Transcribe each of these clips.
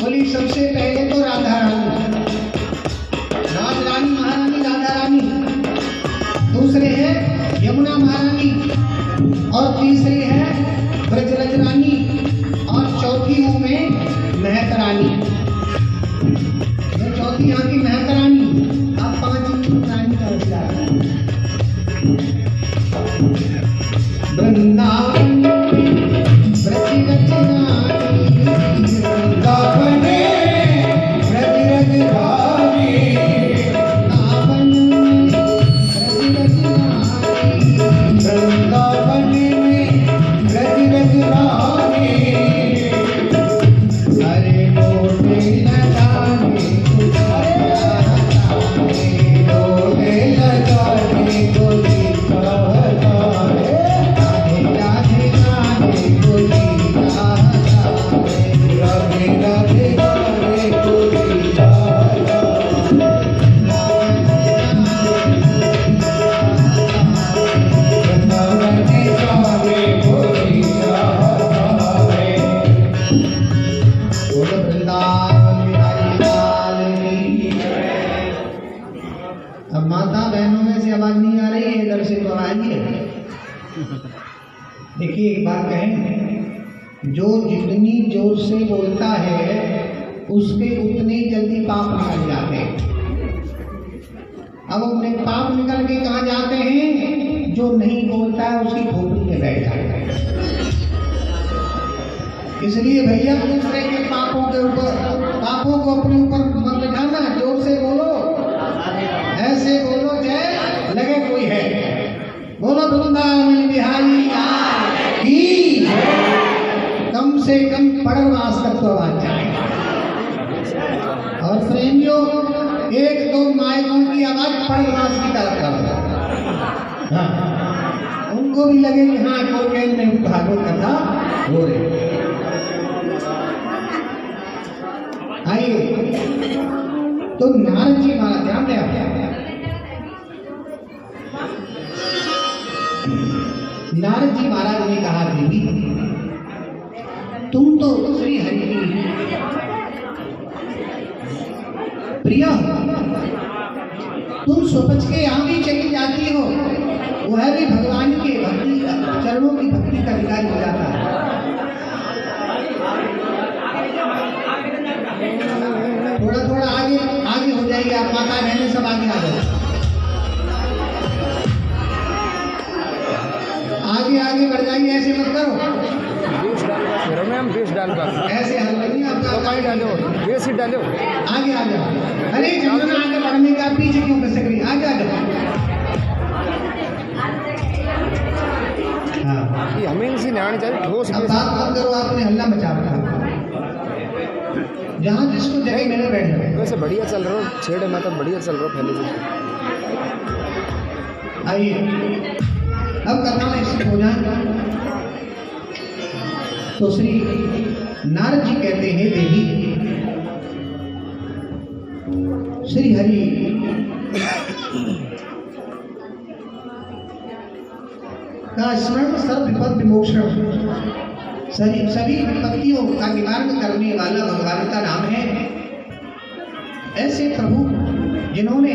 बोली सबसे पहले तो राधा रानी, राज रानी महारानी राधा रानी, दूसरे है यमुना महारानी, और तीसरी है ब्रजरज रानी, और चौथी हूँ मैं महक रानी। मैं चौथी यहाँ की महक रानी, आप 5 रानी का विचार। वृंदावन ब्रजरज रानी, वृंदावन ब्रजरज रानी, वृंदावन ब्रजरज रानी, वृंदावन में ब्रजरज रानी। हरे मोटे लगाने को लोटे लगाने को जीता है, राधे राधे गाने को जीता है, राधे राधे गाने को जीता है। वृंदावन में जाने को जीता है। बोलो वृंदावन बिहारी लाल की जय। अब माता बहनों में से आवाज नहीं आ रही है, इधर से तो आइए। देखिए एक बात कहें, जो जितनी जोर से बोलता है उसके उतने जल्दी पाप निकल जाते हैं। अब अपने पाप निकल के कहाँ जाते हैं? जो नहीं बोलता है उसकी खोपड़ी में बैठ जाता है। इसलिए भैया दूसरे के पापों के ऊपर, पापों को अपने ऊपर मत बिठाना, जोर से बोलो, ऐसे बोलो जय लगे कोई है। बोलो वृंदावन बिहारी लाल की जय। कम से कम पड़वास तक तो आवाज जाए। और प्रेमियों, 1-2 माइकों की आवाज पड़वास की तरफ करो। हाँ, उनको भी लगे कि हाँ कोई नहीं भागवत कथा हो रही। आइए, तो नारद जी महाराज ध्यान दें। नारद जी महाराज ने कहा, देवी तुम तो श्री हरि की प्रिय हो, तुम स्वपच के यहाँ भी चली जाती हो, वह भी भगवान के भक्ति चरणों की भक्ति का अधिकारी हो जाता है। थोड़ा थोड़ा आगे आगे हो जाएगी, आप माता बहने सब आगे आ जाओ, आगे आगे बढ़ जाएंगे। ऐसे मत करो, बीस डालकर ऐसे हलवाई आपका डालो, बेस ही डालो, आगे आ जाओ। अरे जमुना आगे बढ़ने का पीछे क्यों कर सक रही, आगे आ जाओ। हाँ, ये हमें इसी नारायण चाहिए ठोस। अब बात मत करो, आपने हल्ला मचा रखा। जहाँ जिसको जगह मेरे बैठ जाए। वैसे बढ़िया चल रहा हो, छेड़े में तो बढ़िया चल रहा हो पहले से। आइए अब कथा में स्थित हो जाए। तो श्री नारद जी कहते हैं, देवी श्री हरि का स्मरण सर्व विपद विमोक्षण, सभी विपत्तियों का निवारण करने वाला भगवान का नाम है। ऐसे प्रभु जिन्होंने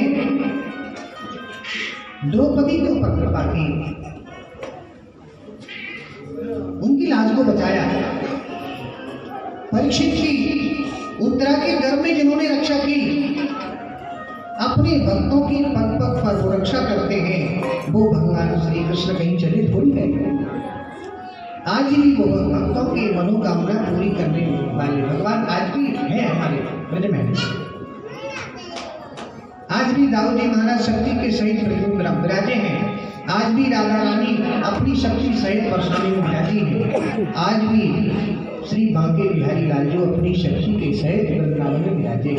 द्रौपदी के ऊपर कृपा की, उनकी लाज को बचाया। परीक्षित की उत्तरा के गर्भ में जिन्होंने रक्षा की, अपने भक्तों की पग पग पर वो रक्षा करते हैं, वो भगवान श्री कृष्ण कहीं चले थोड़ी गए। आज भी वो भक्तों की मनोकामना पूरी करने वाले भगवान आज भी है हमारे ब्रज में। आज भी दाऊद जी महाराज शक्ति के सहित विराजे हैं। आज भी राधा रानी अपनी शक्ति सहित परसानी में विराजी है। आज भी श्री बांके बिहारी लाल जो अपनी शक्ति के सहित वृंदावन में विराजे।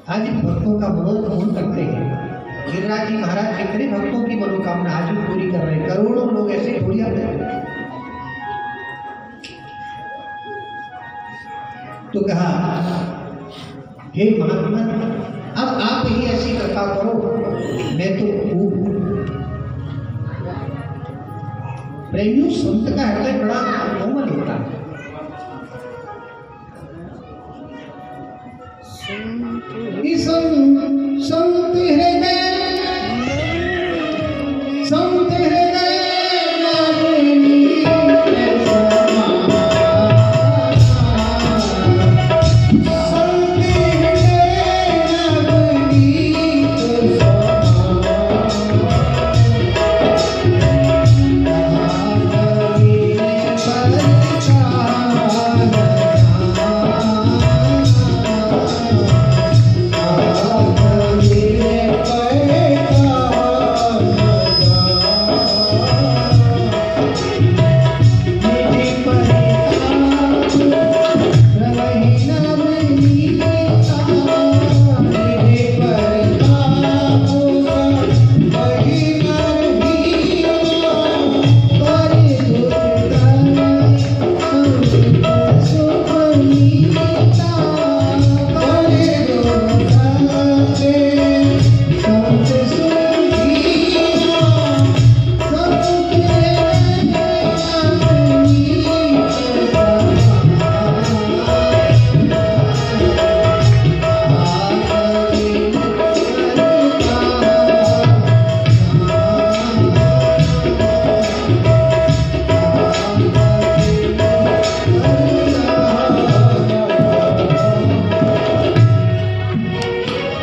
आज भक्तों का मनोरथ करते हैं। गिरिराज जी महाराज कितने भक्तों की मनोकामना आज भी पूरी कर रहे हैं। करोड़ों लोग ऐसे थोड़ी आते हैं। तो कहा, हे महात्मा, अब आप ही ऐसी कृपा करो, मैं तो खूब प्रेमियों संत का हृदय बड़ा कोमल होता है।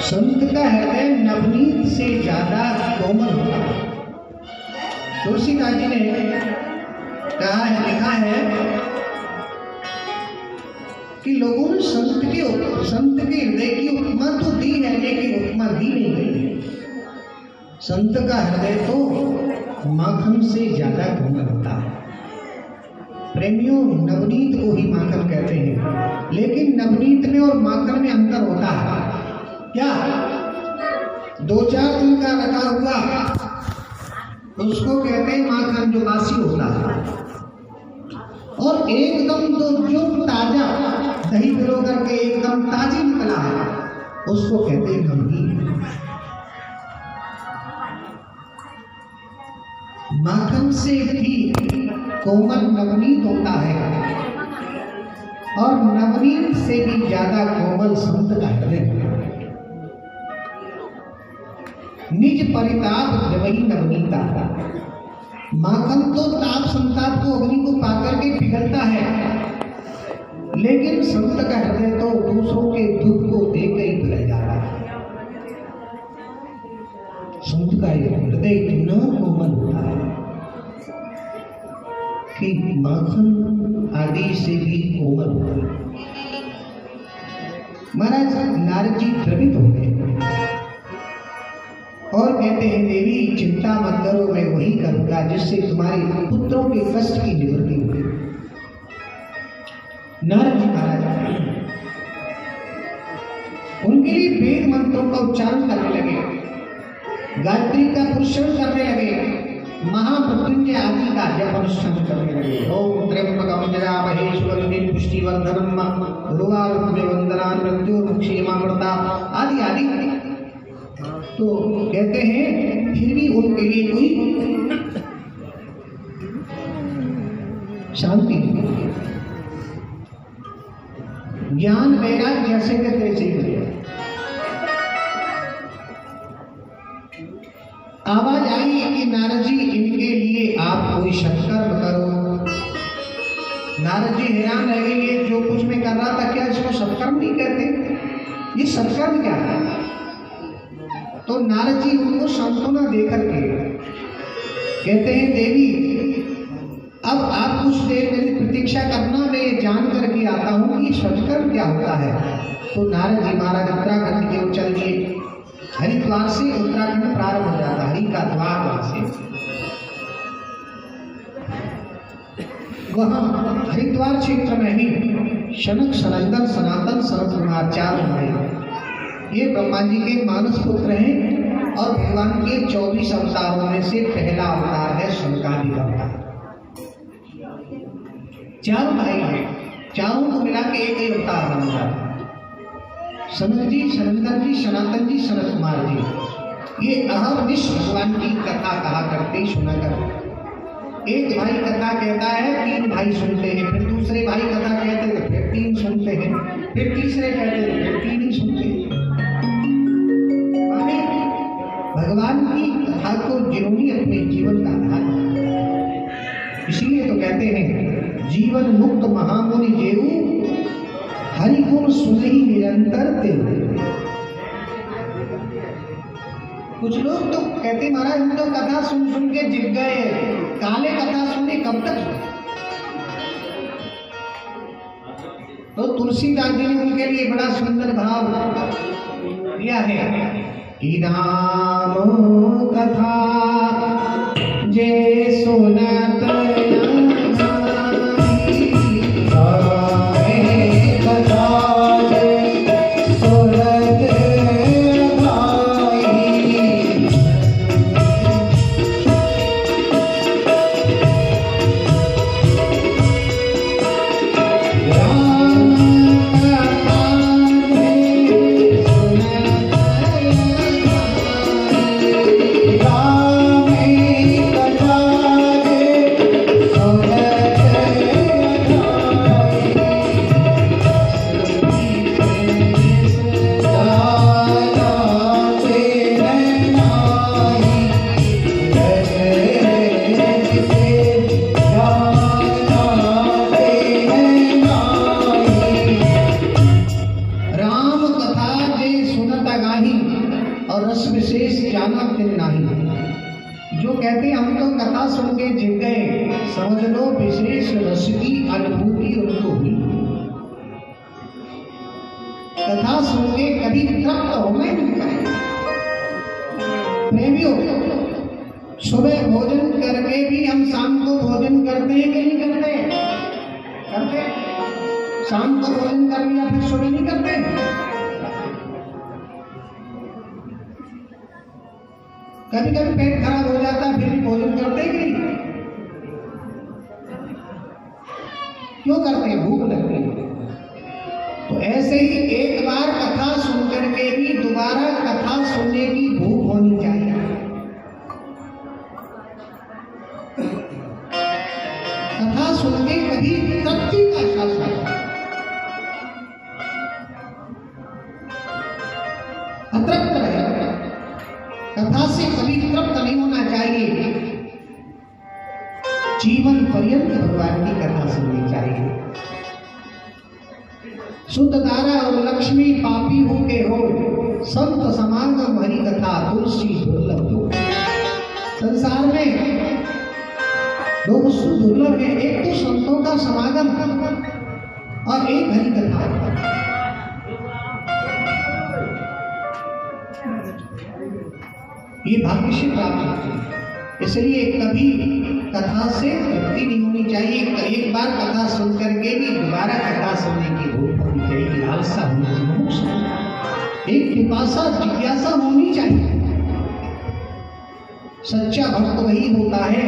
संत हृदय नवनीत से ज्यादा कोमल होता है। तुलसीदास जी ने कहा है, लिखा है कि लोगों ने संत के हृदय की उपमा तो दी है, लेकिन उपमा दी नहीं गई। संत का हृदय तो माखन से ज्यादा कोमल होता है। प्रेमियों, नवनीत को ही माखन कहते हैं, लेकिन नवनीत में और माखन में अंतर होता है। क्या? 2-4 दिन का रखा हुआ उसको कहते हैं माखन, जो बासी होता है, और एकदम तो जो ताजा दही भिगो करके एकदम ताजी निकला है उसको कहते हैं नवनीत। माखन से भी कोमल नवनीत होता है, और नवनीत से भी ज्यादा कोमल संत का हृदय। निज परिताप जवई नवनीता। माखन तो ताप संताप को, अग्नि को पाकर के पिघलता है, लेकिन संत का हृदय तो दूसरों के दुख को देख कर ही पिघल जाता है। संत का हृदय इतना कोमल होता है कि माखन आदि से भी कोमल होता है। महाराज नारद जी द्रवित हो गए और कहते हैं, देवी चिंता मत करो, मैं वही करूंगा जिससे तुम्हारे पुत्रों के कष्ट की निवृत्ति हो। नारद जी महाराज उनके लिए वेद मंत्रों का उच्चारण करने लगे, गायत्री का पुरुषण करने लगे, महामृत्युंजय आदि का जप अनुष्ठान करने लगे। ओम त्र्यंबकम जयामहे सुगंधिं पुष्टिवर्धनम् उर्वारुकमिव वन्दनान् मृत्युर्मुक्षीयमामृता आदि आदि। तो कहते हैं फिर भी उनके लिए कोई शांति नहीं। ज्ञान वैराग जैसे के तैसे ही। आवाज आई कि नारद जी इनके लिए आप कोई सत्कर्म करो। नारद जी हैरान रह गए, ये जो कुछ मैं कर रहा था क्या इसको सत्कर्म नहीं कहते? ये सत्कर्म क्या है? तो नारद जी उनको सांत्वना देकर के कहते हैं, देवी अब आप कुछ देर मेरी प्रतीक्षा करना, मैं जान करके आता हूँ कि सत्कर्म क्या होता है। तो नारद जी महाराज उत्तराखंड के ओर चल दिए। हरिद्वार से उत्तराखंड प्रारंभ हो जाता, हरि का द्वार वहां से। वहां हरिद्वार क्षेत्र में ही शनक, सनंदन, सनातन, सनत कुमार 4 भाई, ये ब्रह्मा जी के मानस पुत्र हैं, और भगवान के 24 अवतारों में से पहला अवतार है सनकादि अवतार। 4 भाई हैं, चारों को मिला के एक ही अवतार बन जाता। सनक जी, सनंदन जी, सनातन जी, सनत कुमार जी, ये अहर्निश भगवान की कथा कहा करते, सुना करते। एक भाई कथा कहता है, 3 भाई सुनते हैं, फिर दूसरे भाई कथा कहते हैं, फिर 3 सुनते हैं, फिर तीसरे कहते हैं, फिर 3 ही सुनते हैं। जिन्होंने अपने जीवन का आधार बनाया। इसीलिए तो कहते हैं जीवन मुक्त महामुनि जेऊ हरि गुण सुनहि निरंतर तेऊ। कुछ लोग तो कहते महाराज हम तो कथा सुन सुन के जिग गए, काले कथा सुने कब तक। तो तुलसीदास जी ने उनके लिए बड़ा सुंदर भाव दिया है कि राम कथा जे सुनत जो कहते हम तो कथा सुन के जिग गए, समझ लो विशेष रस की अनुभूति उनको हुई। कथा सुन के कभी तृप्त होंगे नहीं। प्रेमियों, सुबह भोजन करके भी हम शाम को भोजन करते हैं कि नहीं करते? करते। शाम को भोजन कर लिया फिर सुबह नहीं करते। कभी कभी पेट खराब हो जाता फिर भी भोजन करते ही नहीं। क्यों करते हैं? भूख लगती है। तो ऐसे ही एक बार कथा सुन करके भी दोबारा कथा सुनने की भूख होनी चाहिए। कथा सुन के कभी तृप्ति का एहसास होता है, अतृप्त रहे। कथा से कभी तृप्त नहीं होना चाहिए। जीवन पर्यंत भगवान की कथा सुननी चाहिए। शुद्ध धारा और लक्ष्मी पापी हो के हो, संत समागम हरि कथा तुलसी दुर्लभ हो। संसार में दो वस्तु दुर्लभ है, एक तो संतों का समागम और एक हरि कथा। ये भाग्य से प्राप्त होती है। इसलिए कभी कथा से तृप्ति नहीं होनी चाहिए। एक बार कथा सुन करके भी दोबारा कथा सुनने की भूख होनी चाहिए, लालसा होनी चाहिए, एक पिपासा जिज्ञासा होनी चाहिए। सच्चा भक्त वही होता है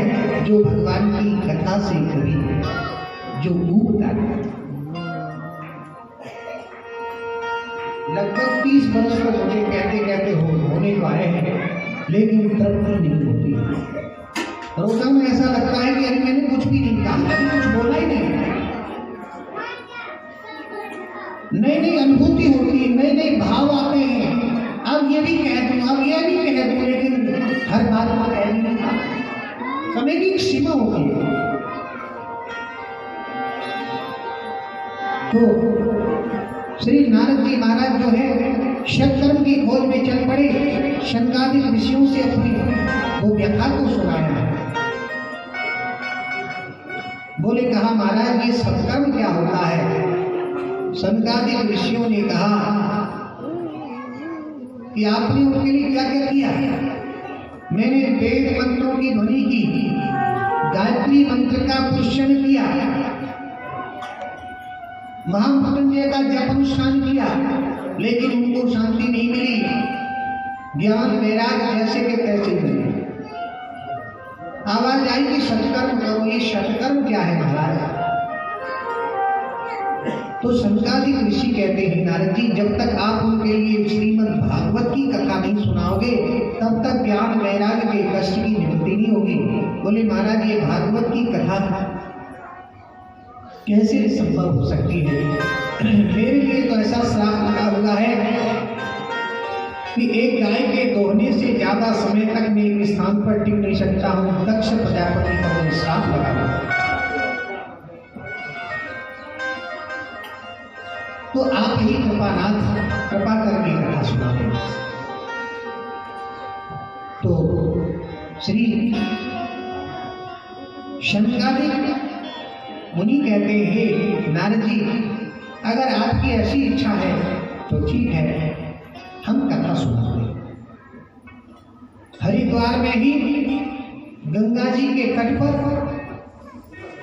जो भगवान की कथा से कभी जो डूबता है। लगभग 30 वर्ष तक मुझे कहते कहते होने को आए हैं, लेकिन तृप्ति नहीं होती। रोजा में ऐसा लगता है कि अरे मैंने कुछ भी नहीं कहा, मैंने कुछ बोला ही नहीं। नई नई अनुभूति होती है, नए नए भाव आते हैं। अब ये भी कह दूं, अब ये भी कह दूं, लेकिन हर बात में कह नहीं था। समय की एक सीमा होती है। तो श्री नारद जी महाराज जो है षटकर्म की खोज में चल पड़े। शनकादिक ऋषियों से अपनी वो व्यथा को सुनाया। बोले कहा महाराज ये सत्कर्म क्या होता है? शनकादिक ऋषियों ने कहा कि आपने उनके लिए क्या क्या किया? मैंने वेद मंत्रों की ध्वनि की, गायत्री मंत्र का पुष्पन किया, महामृत्युंजय का जप अनुष्ठान किया, लेकिन उनको शांति नहीं मिली। ज्ञान वैराग जैसे के तैसे मिले। आवाज आई कि सत्कर्म करो। ये सत्कर्म क्या है महाराज? तो शनकादिक ऋषि कहते हैं नारद जी जब तक आप उनके लिए श्रीमद् भागवत की कथा नहीं सुनाओगे तब तक ज्ञान वैराग के कष्ट की निवृत्ति नहीं होगी। बोले महाराज ये भागवत की कथा कैसे संभव हो सकती है? मेरे लिए तो ऐसा श्राप लगा हुआ है कि एक गाय के दोहने से ज्यादा समय तक मैं एक स्थान पर टिक नहीं सकता हूं। दक्ष प्रजापति का वो श्राप लगा हुआ। तो आप ही कृपानाथ कृपा करके कथा सुना दें। तो श्री शनकादिक मुनि कहते हैं, नारद जी अगर आपकी ऐसी इच्छा है तो ठीक है, हम कथा सुना दें। हरिद्वार में ही गंगा जी के तट पर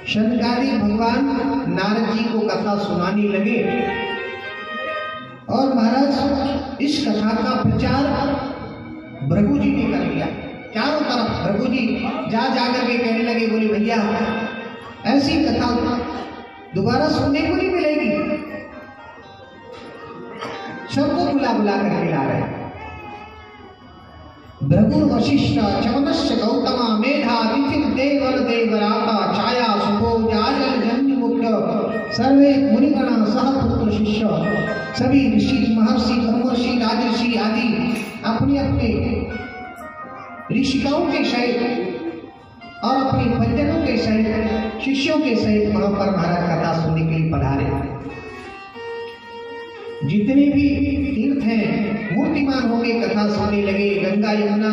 शनकादिक भगवान नारद जी को कथा सुनाने लगे और महाराज इस कथा का प्रचार भृगु जी ने कर दिया। चारों तरफ भृगु जी जा करके कहने लगे, बोले भैया ऐसी कथा दोबारा सुनने को नहीं मिलेगी। सबको बुला करके ला रहे। भृगु वशिष्ठ चवनश्च गौतमा मेधा विचित देवल देवराता छाया सुभो जाजल जन्य मुक्त सर्वे मुनिगण सहपुत्र शिष्य। सभी ऋषि महर्षि ब्रह्मर्षि राजर्षि आदि अपने अपने ऋषिकाओं के सहित और अपने परिजनों के सहित शिष्यों के सहित वहां पर महाराज कथा सुनने के लिए पधारे। जितने भी तीर्थ हैं मूर्तिमान होके कथा सुनने लगे। गंगा यमुना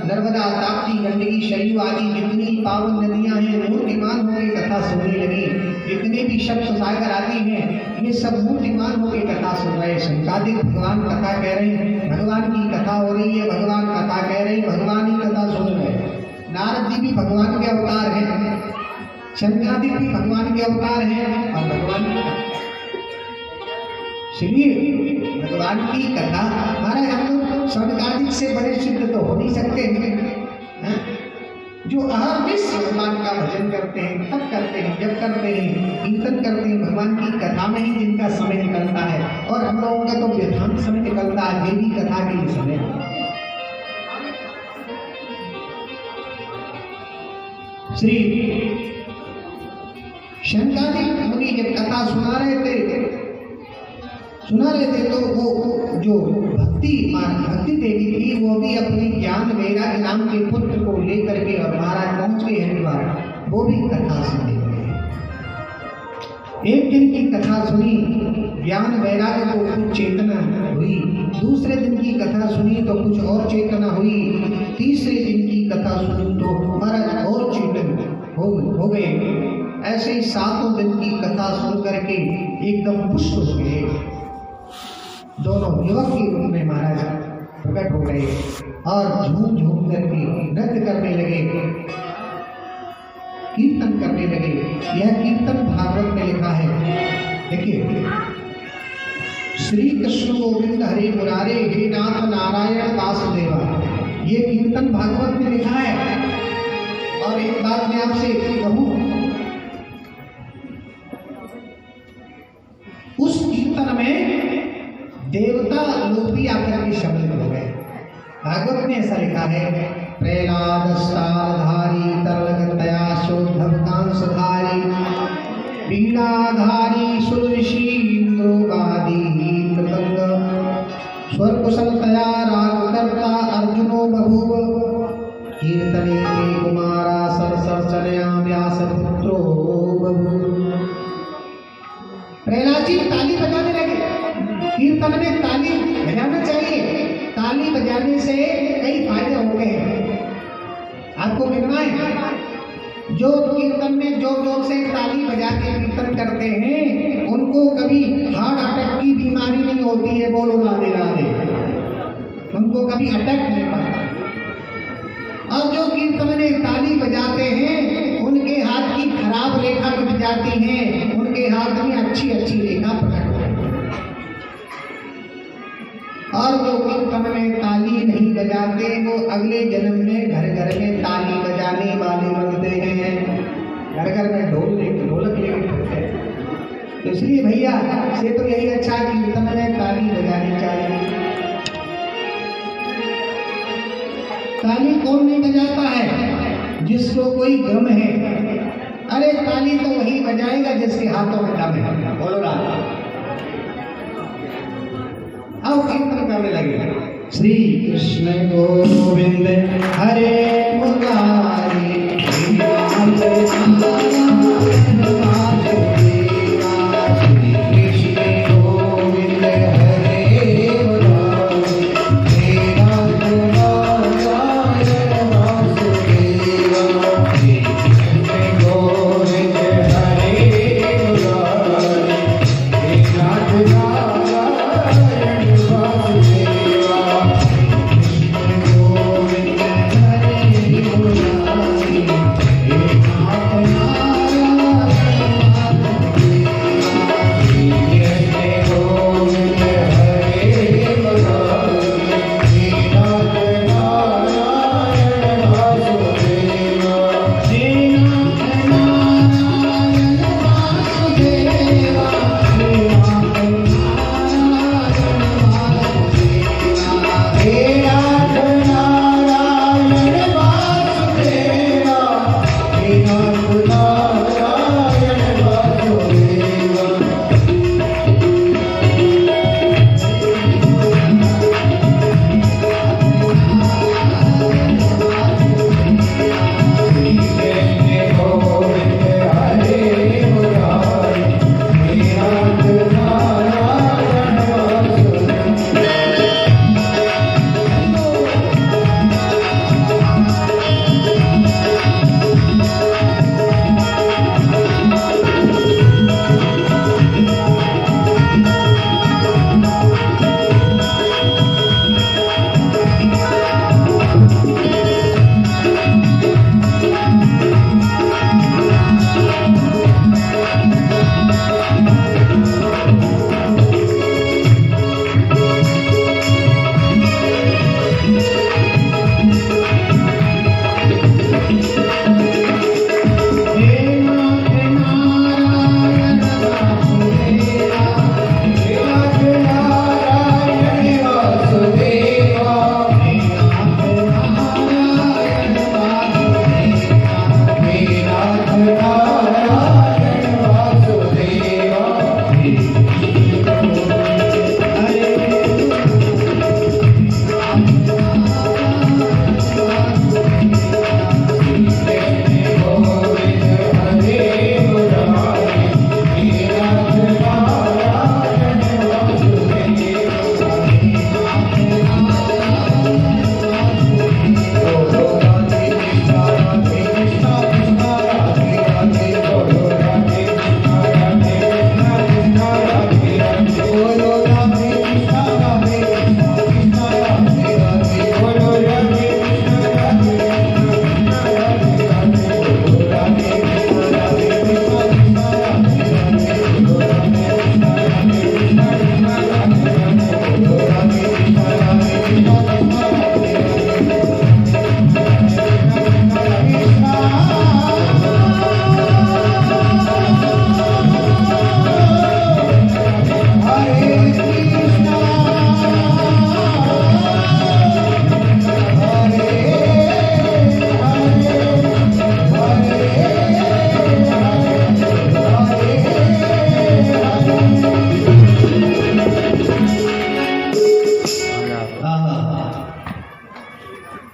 नर्मदा ताप्ती गंडकी शरीफ आदि जितनी पावन नदियां हैं मूर्तिमान होके कथा सुनने लगी। जितने भी सप्त सागर आदि हैं ये सब मूर्तिमान होके कथा सुन रहे। शनकादिक भगवान कथा कह रहे हैं, भगवान की कथा हो रही है, भगवान कथा कह रहे हैं, भगवान ही कथा सुन रहे। नारद जी भी भगवान के अवतार हैं, शनकादिक भी भगवान के अवतार हैं और भगवान इसलिए भगवान की कथा हमारे हम लोग शनकादिक से बड़े सिद्ध तो हो नहीं सकते हैं। जो अहर्निश भगवान का भजन करते हैं, तब करते हैं, जब करते हैं, कीर्तन करते हैं, भगवान की कथा में ही जिनका समय निकलता है। और हम लोगों का तो व्यथान समय निकलता है देवी कथा के लिए समय। श्री शनकादिक मुनि जब कथा सुना रहे थे तो वो जो भक्ति देवी थी वो भी अपनी ज्ञान वैराग्य नाम के पुत्र को लेकर के और महाराज पहुंच गए हरिद्वार। वो भी कथा सुने। एक दिन की कथा सुनी, ज्ञान वैराग्य को कुछ चेतना हुई। दूसरे दिन की कथा सुनी तो कुछ और चेतना हुई। तीसरे दिन की कथा सुनी तो महाराज और चेतन हो गए। ऐसे ही 7 दिन की कथा सुन करके एकदम पुष्ट हो गए। दोनों युवक के रूप में महाराज प्रकट हो गए और झूम करके नृत्य करने लगे, कीर्तन करने लगे। यह कीर्तन भागवत में लिखा है। देखिए, श्री कृष्ण गोविंद हरे मुरारे हे नाथ नारायण वासुदेवा, ये कीर्तन भागवत में लिखा है। और एक बात मैं आपसे कहूं, उस कीर्तन में देवता लोग भी आकर के शब्द हो गए। भागवत में ऐसा लिखा है, प्रहलादस्ताधारी तरलगतया शोद्धवकांशधारी वीणाधारी सुरऋषि इंद्रोगादि मृतंग स्वरकुशलतया रागकर्ता अर्जुनो बभूव कीर्तने ते कुमारा सरसरचनया व्यासपुत्रो बभूव। प्रहलाद जी ताली बजाने लगे। कीर्तन में ताली बजाना चाहिए। ताली बजाने से कई फायदे होते हैं, आपको गिनना है। जो कीर्तन में जो लोग से ताली बजा के कीर्तन करते हैं उनको कभी हार्ट अटैक की बीमारी नहीं होती है। बोलो राधे राधे। उनको कभी अटैक नहीं पड़ता। और जो कीर्तन में ताली बजाते हैं उनके हाथ की खराब रेखा मिट जाती है, उनके हाथ में अच्छी अच्छी रेखा प्रकट होती है। और जो कीर्तन में ताली नहीं बजाते वो अगले जन्म में घर घर में ताली बजाने वाले बनते हैं। घर घर में ढोलक लेके फिरते हैं। तो इसलिए भैया से तो यही अच्छा कीर्तन में ताली बजानी चाहिए। ताली कौन नहीं बजाता है? जिसको कोई गम है। अरे ताली तो वही बजाएगा जिसके हाथों में दम है। बोलो राधा। अब कीर्तन करने लगे। श्री कृष्ण गोविंद हरे मुरारी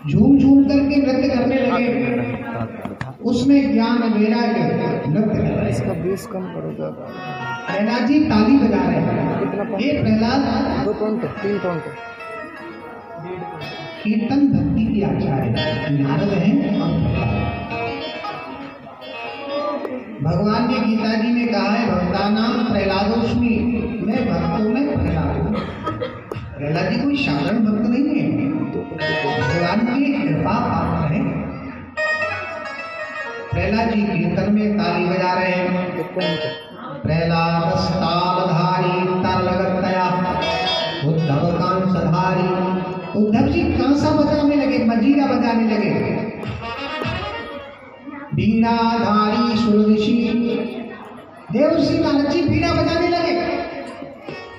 झूम झूम करके नृत्य करने लगे, उसमें ज्ञान वैराग्य नृत्य कर रहे इसका बेस कम करो ज़्यादा। प्रहलाद जी ताली बजा रहे हैं। कितना पॉइंट? ये प्रहलाद 2 पॉइंट 3 पॉइंट कीर्तन भक्ति की आचार्य नारद हैं और प्रहलाद। भगवान ने गीता जी में कहा है भक्तानां प्रहलादोस्मि, मैं भक्तों में प्रहलाद हूँ। प्रहलाद जी कोई साधारण भक्त नहीं है, भगवान की कृपा पात्र है। प्रहलाद जी कीर्तन में ताली बजा रहे हैं। प्रहलाद तालधारी तालगतया उद्धव कांसधारी, उद्धव जी कांसा बजाने लगे, मजीरा बजाने लगे। बीणाधारी सुरऋषि, देवर्षि नारद जी बीणा बजाने लगे।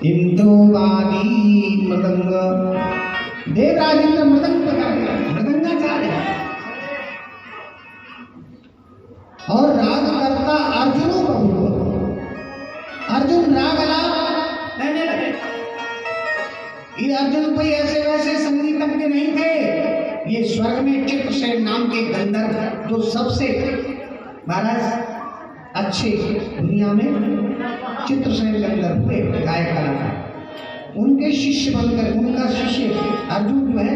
इंद्रोवादी मृदंग, देवराज इंद्र मृदंग बजाने लगे, मृदंगाचार्य। और राग करता अर्जुनो बभूव, अर्जुन राग आलाप करने लगे। ये अर्जुन कोई ऐसे वैसे संगीतज्ञ नहीं थे। ये स्वर्ग में चित्रसेन नाम के गंधर्व, जो सबसे महाराज अच्छे दुनिया में चित्रसेन गंधर्व थे, गायक कलाकार, उनके शिष्य बनकर, उनका शिष्य अर्जुन जो है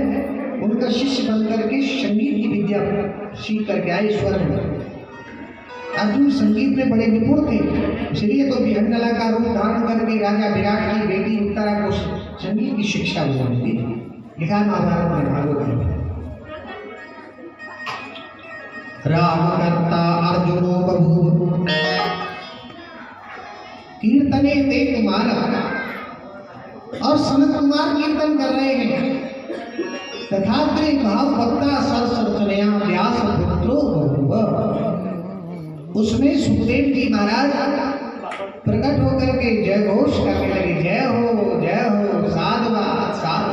उनका शिष्य बनकर के संगीत की विद्या सीख करके आए स्वर्ग में। अर्जुन संगीत में बड़े निपुण थे, इसलिए तो विहंगला का रूप धारण करके राजा विराट की बेटी उत्तरा को संगीत की शिक्षा उन्होंने दी। लिखा महाभारत में, भागवत में। राम कर्ता अर्जुनो बभूव कीर्तने ते कुमार, और सनत कुमार कीर्तन कर रहे हैं। तथात्रे भाव भक्ता सरसरचनया व्यास पुत्रो बभूव। उसमें सुखदेव जी महाराज प्रकट होकर के जय घोष करने लगे, जय हो साधवा साध।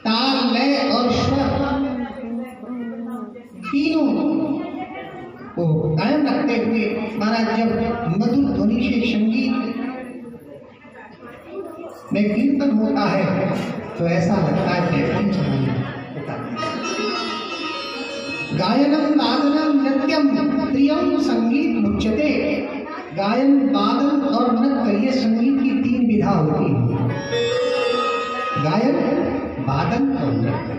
ताल लय और स्वर तीनों को कायम रखते हुए महाराज जब मधुर ध्वनि से संगीत में कीर्तन होता है तो ऐसा लगता है कि गायनम वादनम नृत्यम त्रियम संगीत मुच्यते। गायन, वादन और नृत्य, ये संगीत की तीन विधा होती है। गायन, वादन और नृत्य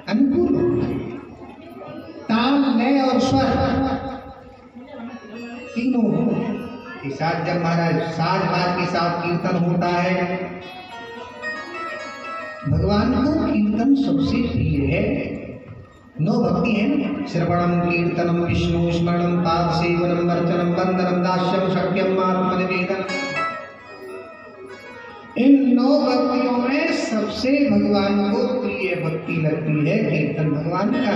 अनुकूल, ताल, लय और स्वर तीनों के साथ जब महाराज साज बाज के साथ कीर्तन होता है, भगवान को कीर्तन सबसे प्रिय है। 9 भक्ति है, श्रवणम कीर्तनम विष्णु स्मरणम पाद सेवनम अर्चनम वंदनम दास्यम शक्यम आत्मनिवेदन। इन 9 भक्तियों में सबसे भगवान को प्रिय भक्ति लगती है कीर्तन। भगवान का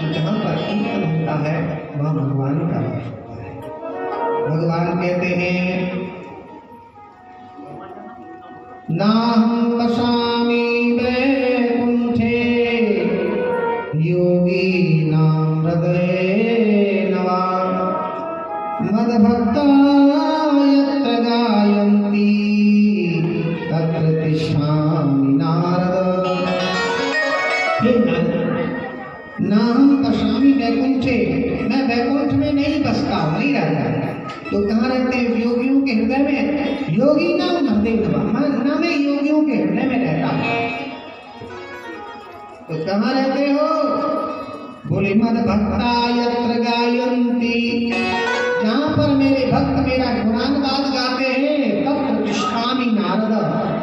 जो जहाँ पर कीर्तन होता है वहाँ भगवान का वास होता है। भगवान कहते हैं, नाहं वसामि वैकुंठे योगीनां हृदये नवा मद्भक्ता यत्र गायन्ति तत्र तिष्ठामि नारद। हे नाहं वसामि वैकुंठे, मैं वैकुंठ में नहीं बसता हूँ, नहीं रहता। तो कहाँ रहते हैं? योगियों के हृदय में। योगी नाम हृदय ना, मैं योगियों के हृदय में रहता हूँ। तो कहाँ रहते हो? बोले मद भक्ता यत्र गायन्ति, जहाँ पर मेरे भक्त मेरा गुणानुवाद गाते हैं, तत्र तिष्ठामि नारद।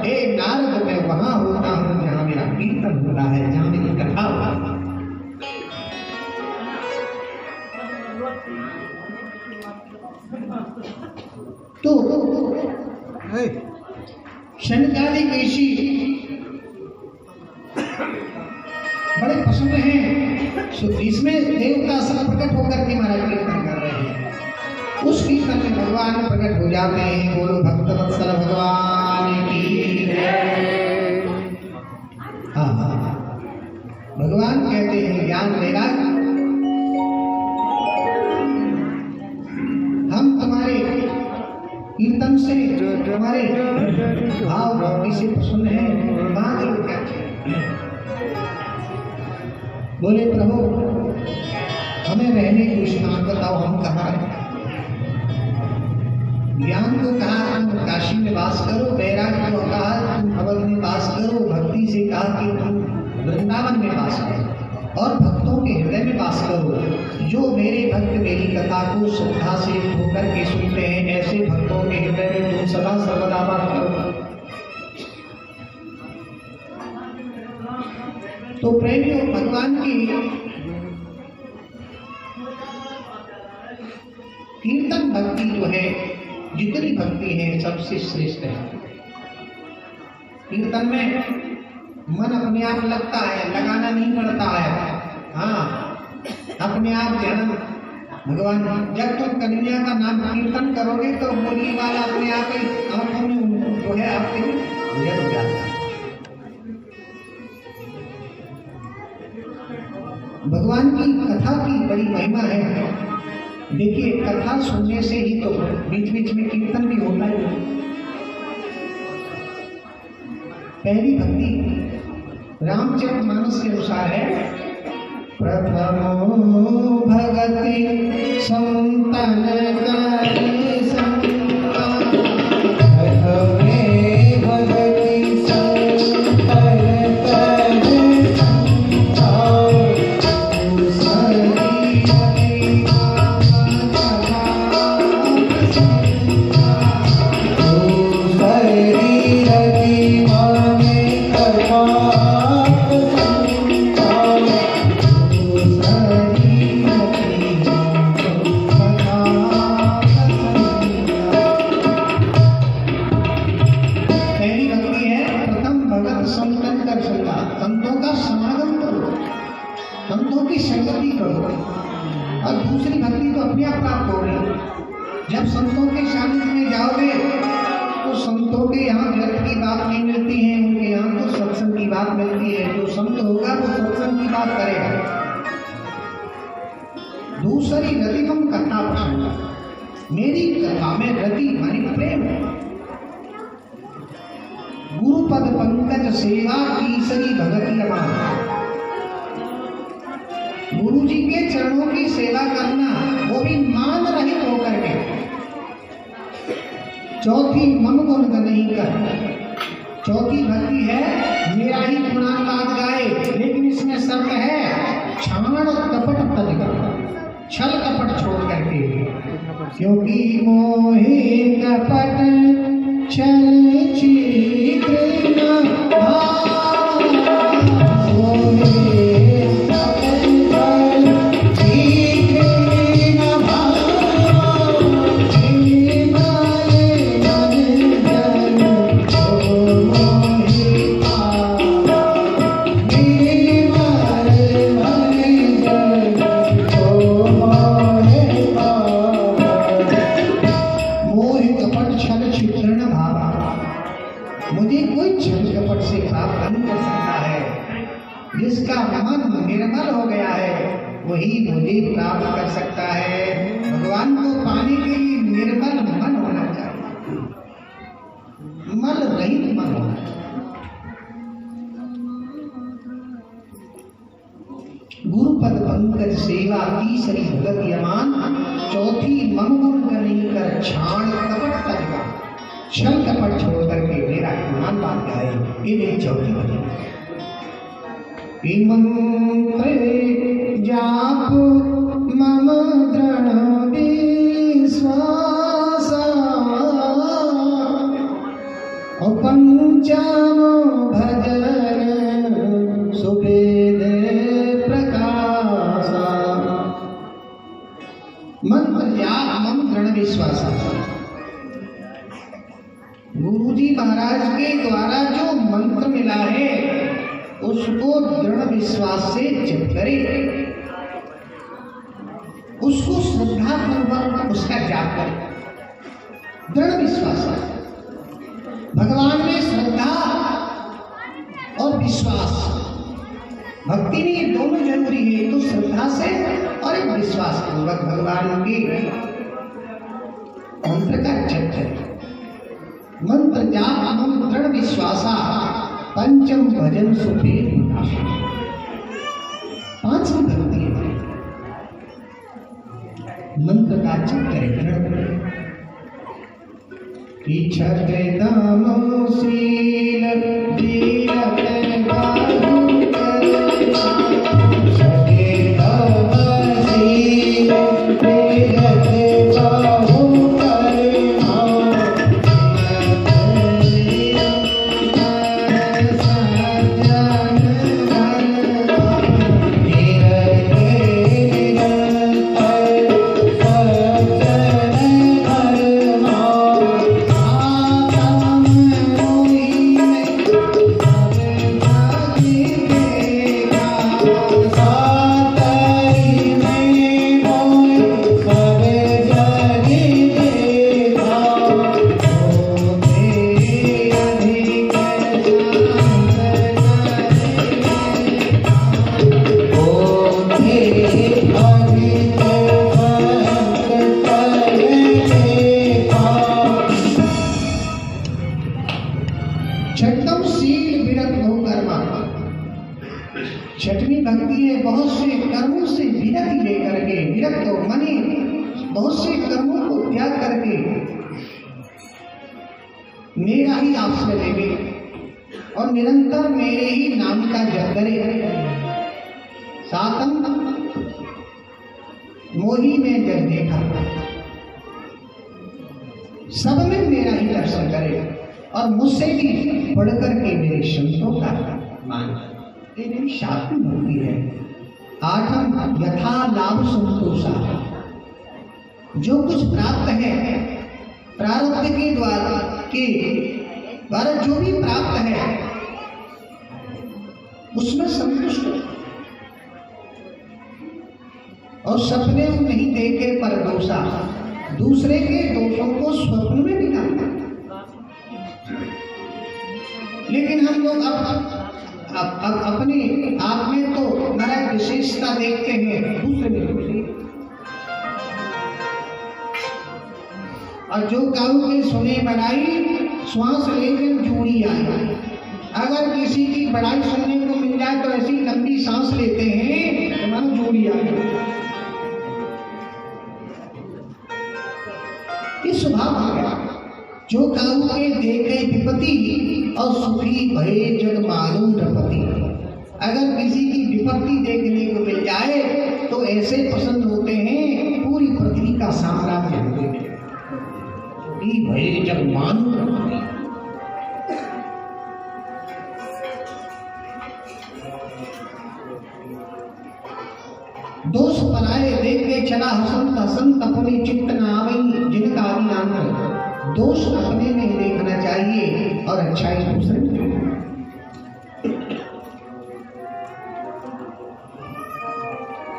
हे नारद, मैं वहाँ होता हूँ जहाँ मेरा कीर्तन होता है, जहाँ मेरी कथा होता है। तो शनकादिक ऋषि बड़े पसंद हैं। इसमें देवता सब प्रकट होकर के महाराज कीर्तन कर रहे हैं। उस कीर्तन में भगवान प्रकट हो जाते हैं। बोलो भक्त वत्सल भगवान की जय। हाँ, भगवान कहते हैं, ज्ञान लेगा, हम तुम्हारे कीर्तन से तुम्हारे भाव भक्ति से प्रसन्न है, मांग लो क्या चाहिए। बोले प्रभु, हमें रहने की स्थान बताओ, हम कहाँ रहें। ज्ञान को कहा तुम काशी में वास करो, वैराग्य को कहा तुम अवध में वास करो, भक्ति से कहा कि तुम वृंदावन में वास करो, और भक्तों के हृदय में वास करो। जो मेरे भक्त मेरी कथा को श्रद्धा से होकर के सुनते हैं, ऐसे भक्तों के हृदय में तुम सदा सर्वदा वास करो। तो प्रेमियों, भगवान की कीर्तन भक्ति जो है, जितनी भक्ति है सबसे श्रेष्ठ है। कीर्तन में मन अपने आप लगता है, लगाना नहीं पड़ता है। हाँ, अपने आप ध्यान भगवान, जब तुम कन्हैया का नाम कीर्तन करोगे तो बोलने वाला अपने आप ही आंखों में जो है आपके उजड़ हो जाता है। भगवान की कथा की बड़ी महिमा है। देखिए, कथा सुनने से ही तो बीच बीच में कीर्तन भी होता है। पहली भक्ति रामचरितमानस के अनुसार है, प्रथमो भगति संतन करे संता, प्रथमे भगति संतन करे संता, संतों की संगति करो। और दूसरी भक्ति तो अपने आप प्राप्त हो रही। जब संतों के सानिध्य में जाओगे तो संतों के यहाँ व्यर्थ की बात नहीं मिलती है, उनके यहाँ तो सत्संग की बात मिलती है। जो संत होगा वो सत्संग की बात करेगा। दूसरी रतिमम कथा प्रसंग, मेरी कथा में रति मानी प्रेम, गुरुपद पंकज सेवा तीसरी भगति अमान। गुरु जी के चरणों की सेवा करना, वो भी मान रहित होकर के। चौथी मम गुण नहीं कर, चौथी भक्ति है मेरा ही गुणानुवाद गाए, लेकिन इसमें शर्त है क्षाण कपट तज का, छल कपट छोड़ करके। क्योंकि मोहि कपट छल चित्र जिसका मन निर्मल हो गया है वही मुझे प्राप्त कर सकता है। भगवान को पाने के लिए निर्मल मन होना चाहिए, मल रहित मन होना चाहिए। गुरुपद पंकज सेवा तीसरी भगति अमान, चौथी मम गुण नहीं कर क्षाण कपट तज का, छल कपट छोड़ करके मेरा गुमान बात गाए। ये मेरी चौथी भगति। मंत्र जाप मम दृढ़ विश्वास, पंचम भजन सुवेद प्रकाश। मंत्र जाप मम दृढ़ विश्वास, गुरु जी महाराज के द्वारा जो मंत्र मिला है उसको दृढ़ विश्वास से जप करे, उसको श्रद्धा पूर्वक उसका जाप करे। दृढ़ विश्वास, भगवान में श्रद्धा और विश्वास, भक्ति में ये दोनों जरूरी है। तो श्रद्धा से और एक विश्वास पूर्वक भगवान के मंत्र का जप करे। मंत्र जाप मम दृढ़ विश्वासा, पंचम भजन सुफेद विनाश। पांचवी भक्ति है मंत्र का जप करे। इच्छत दामो शील दीरत बाहु कर, सके दाम शील दीरत बाहु कर। छठम शील विरत बहु कर्मा। छठवीं भक्ति है बहुत से कर्मों से विरति लेकर के, विरत हो माने बहुत से कर्मों को त्याग करके मेरा ही आश्रय लेवे और निरंतर मेरे ही नाम का जप करे। सातम मोही में जब देखा सब में मेरा ही दर्शन करे और मुझसे भी बढ़कर के मेरे संतों का मान। ये मेरी सातवीं भक्ति है। आठम यथा लाभ संतोषा। जो कुछ प्राप्त है प्रारब्ध के द्वारा जो भी प्राप्त है उसमें संतुष्ट और सपने में नहीं देखे पर दोषा। दूसरे के दोषों को स्वप्न में दिखाता। लेकिन हम लोग अब अपने आप में तो नरक विशेषता देखते हैं, दूसरे में दूसरी। और जो काऊ के सुने बड़ाई श्वास लेकर जोड़ी आई। अगर किसी की बड़ाई सुनने को मिल जाए तो ऐसी लंबी सांस लेते हैं तो मानो जोड़ी आई। ये स्वभाव आ गया। जो काऊ के देखे विपत्ति और सुखी भये जग मालूम रपति। अगर किसी की विपत्ति देखने को मिल जाए तो ऐसे पसंद होते हैं पूरी पृथ्वी का साम्राज्य भये जग मालूम रपति। दोष बनाए देखे चला हसंत हसंत अपने चित्त न आवई जिनका आदि नाम है। दोष अपने में ही देखना चाहिए और अच्छाई दूसरे में।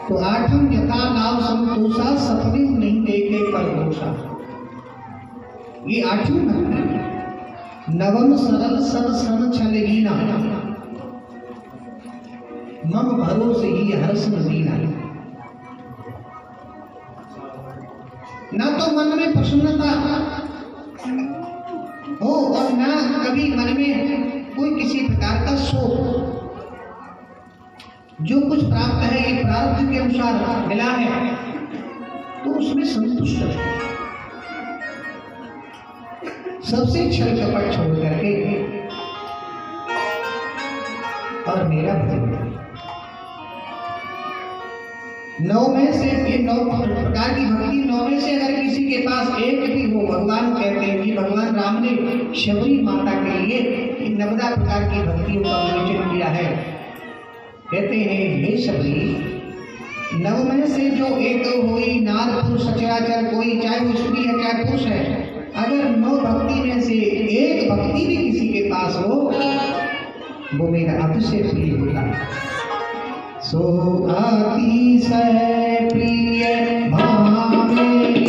तो आठम यथा नाम संतोषा सपने नहीं देखे पर दोषा। ये आठवीं भक्ति। नवम सरल सर सन छलहीना मम भरोसे ही हर्ष नदीना। ना तो मन में प्रसन्नता हो और ना कभी मन में कोई किसी प्रकार का शोक। जो कुछ प्राप्त है ये प्रारब्ध के अनुसार मिला है तो उसमें संतुष्ट है। सबसे छल कपट छोड़ करके और मेरा भजन। नौ में से ये 9 प्रकार की भक्ति, 9 में से अगर किसी के पास एक भी हो, भगवान कहते हैं कि भगवान राम ने शबरी माता के लिए इन 9 प्रकार की भक्तियों का विवेचन किया है। कहते हैं हे शबरी 9 में से जो एक हुई नार पुरुष सचराचर कोई, चाहे वो स्त्री है चाहे पुरुष है, अगर 9 भक्ति में से एक भक्ति भी किसी के पास हो वो मेरा अतिशय प्रिय होगा। सो अतिशय प्रिय भावेरी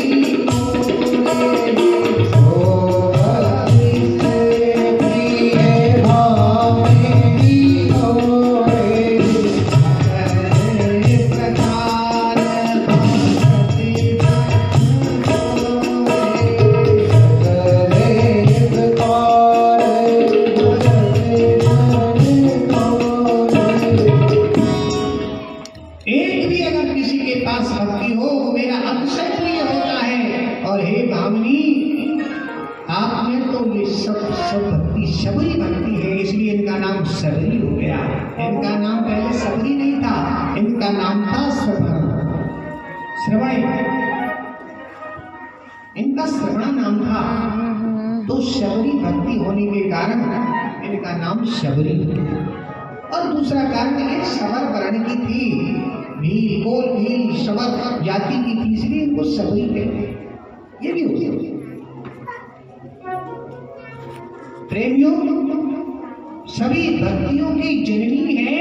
शबरी भक्ति है, इसलिए इनका नाम शबरी हो गया। इनका नाम पहले शबरी नहीं था, इनका नाम था श्रवण। इनका श्रवण नाम था, तो शबरी भक्ति होने के कारण इनका नाम शबरी। और दूसरा कारण ये सवर वर्ण की थी, भील कोल भील सवर जाति की थी, इसलिए इनको शबरी कहते। ये भी हो गया। प्रेमियों सभी भक्तियों की जननी है।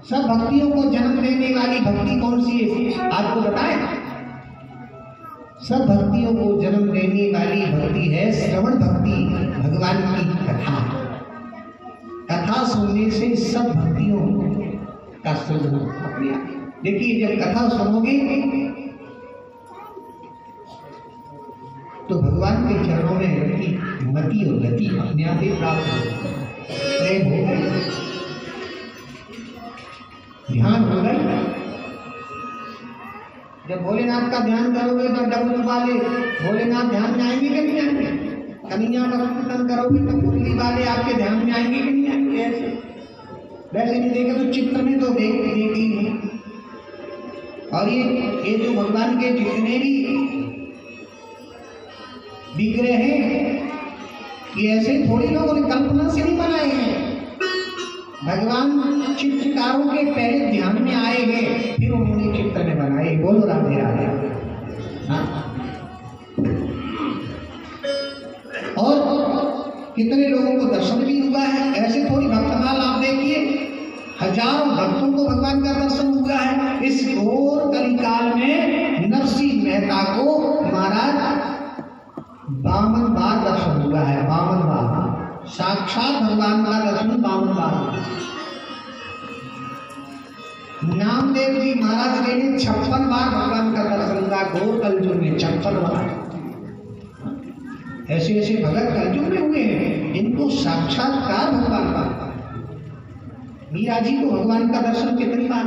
सब भक्तियों को जन्म देने वाली भक्ति कौन सी है आपको बताएं? सब भक्तियों को जन्म देने वाली भक्ति है श्रवण भक्ति, भगवान की कथा। कथा सुनने से सब भक्तियों का सृजन होता। देखिए जब कथा सुनोगे तो भगवान के चरणों में रखी मति और गति अपने आप ही प्राप्त हो, प्रेम हो गई, ध्यान हो गई। जब भोलेनाथ का ध्यान करोगे तो डमरू वाले भोलेनाथ ध्यान में आएंगे कि नहीं आएंगे? कन्हैया का कीर्तन करोगे तो मुरली वाले आपके ध्यान में आएंगे कि नहीं आएंगे? ऐसे वैसे नहीं देखे तो चित्र में तो देख ही नहीं। और ये जो भगवान के जितने भी विग्रह हैं, ये ऐसे थोड़ी लोगों ने कल्पना से नहीं बनाए हैं। भगवान चित्रकारों के पहले ध्यान में आए हैं, फिर उन्होंने चित्र में बनाए। बोलो राधे राधे। हाँ। और कितने लोगों को दर्शन भी हुआ है। ऐसे थोड़ी भक्तमाल आप देखिए, हजारों भक्तों को भगवान का दर्शन हुआ है। इस घोर कलिकाल में नरसिंह मेहता को महाराज 52 बार दर्शन हुआ है। 52 बार साक्षात भगवान का दर्शन 52 बार। नामदेव जी महाराज के लिए 56 बार भगवान का दर्शन हुआ। घोर कलयुग में 56 बार। ऐसे ऐसे भगत कलयुग में हुए हैं इनको साक्षात्कार भगवान का। मीरा जी को भगवान का दर्शन कितनी बार,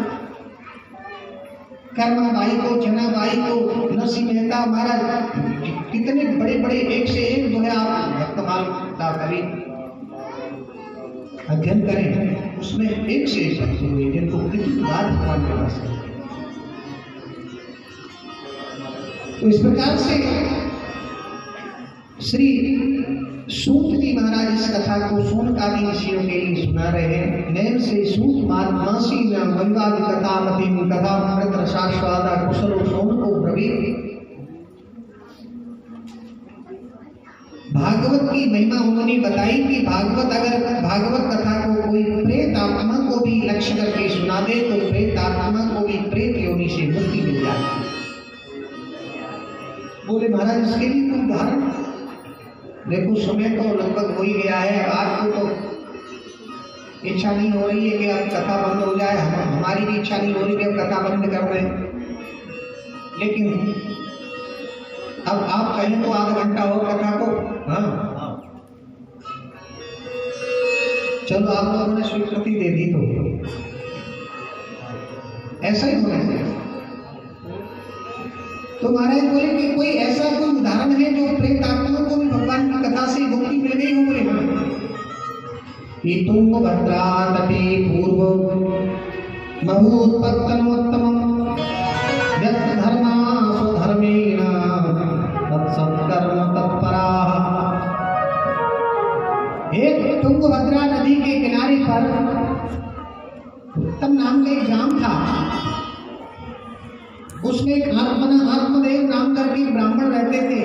कर्माबाई को, जनाबाई को, नरसिंह मेहता महाराज, कितने बड़े बड़े एक से एक जो है आप भक्तमाल का कभी अध्ययन करें, उसमें एक से एक भक्त हुए जिनको कितनी बार भगवान के दर्शन। तो इस प्रकार से श्री सूत जी महाराज इस कथा को सोनकादि ऋषियों के लिए सुना रहे हैं। नैन से सूत मासी वैवाद कथा मति कथा अमृत रसास्वादा कुशलो सोन को ब्रवीत। भागवत की महिमा उन्होंने बताई कि भागवत कथा को कोई प्रेत आत्मा को भी लक्ष्य करके सुना दे तो प्रेत आत्मा को भी प्रेत योनि से मुक्ति मिल जाती। बोले महाराज इसके लिए कोई उदाहरण? देखो समय तो लगभग हो ही गया है। आपको तो इच्छा नहीं हो रही है कि अब कथा बंद हो जाए, हमारी भी इच्छा नहीं हो रही कि अब कथा बंद कर रहे हैं। लेकिन अब आप कहें तो आधा घंटा और कथा को। हाँ चलो आप लोगों ने स्वीकृति दे दी तो ऐसा ही होना चाहिए। तो महाराज बोले कि कोई ऐसा कोई उदाहरण है जो प्रेत आत्मा को भी भगवान की कथा से मुक्ति मिल गई हो? बोले तुंगभद्रा तटे पूर्व महूत्पत्तनोत्तमं यत् धर्मा स्वधर्मेण तत्सत्कर्म तत्पराः। एक तुंगभद्रा नदी के किनारे पर उत्तम नाम का एक ग्राम था। उसमें एक आत्मदेव नाम करके ब्राह्मण रहते थे।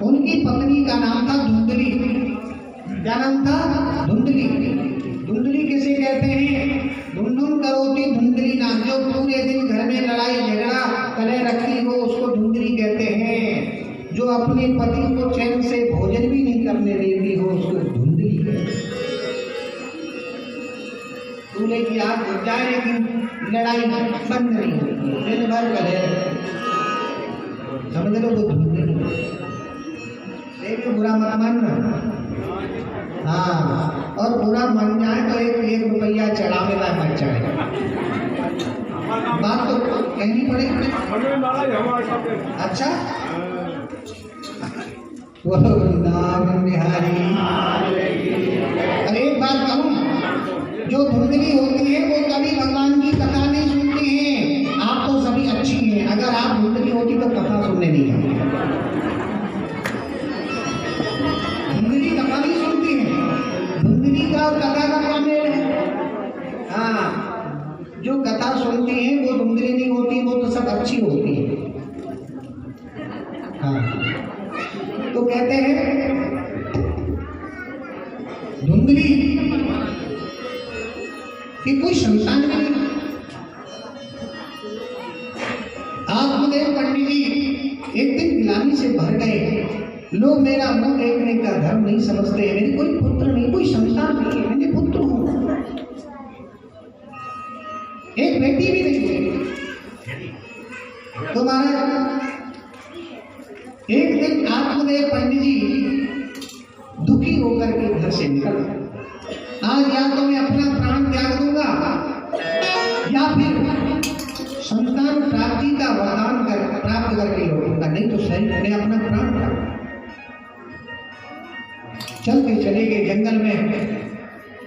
उनकी पत्नी का नाम था धुंधली। क्या नाम था? धुंधली। धुंधली किसे कहते हैं? धुंधुन करोती धुंधली नाम। जो पूरे दिन घर में लड़ाई झगड़ा कलह रखी हो उसको धुंधली कहते हैं। जो अपने पति को चैन से भोजन भी नहीं करने देती हो उसको धुंधली कहते हैं। चूल्हे की आग बुझ जाए लेकिन लड़ाई बंद नहीं होती, दिन भर कलह। समझ लो वो धुंधली। देखो बुरा मत मानना। हाँ, और बुरा मान जाए तो 1 रुपया चढ़ावेगा मत चढ़े। बात तो कहनी पड़ेगी। अच्छा वृंदावन बिहारी। और एक बात कहूँ, जो धुंधली होती है वो कभी भगवान की कथा नहीं सुनती है। आप तो सभी अच्छी हैं, अगर आप धुंधली होती तो कथा सुनने नहीं आती। धुंधली कथा नहीं सुनती है। धुंधली का कथा का क्या मेल है? हाँ, जो कथा सुनती है वो धुंधली नहीं होती, वो तो सब अच्छी होती है। हाँ, तो कहते हैं धुंधली कि कोई संतान नहीं। आत्मदेव पंडित जी एक दिन गिलानी से भर गए। लोग मेरा मुंह देखने का धर्म नहीं समझते हैं। मेरी कोई पुत्र नहीं, कोई संतान नहीं है, मैं पुत्र हूं, एक बेटी भी नहीं है। तो महाराज एक दिन आत्मदेव पंडित जी दुखी होकर के घर से निकल गए। आज या तो मैं अपना प्राण त्याग दूंगा या फिर संतान प्राप्ति का वरदान प्राप्त करके लौटूंगा, नहीं तो सही मैं अपना प्राण त्याग। चल के चले गए जंगल में,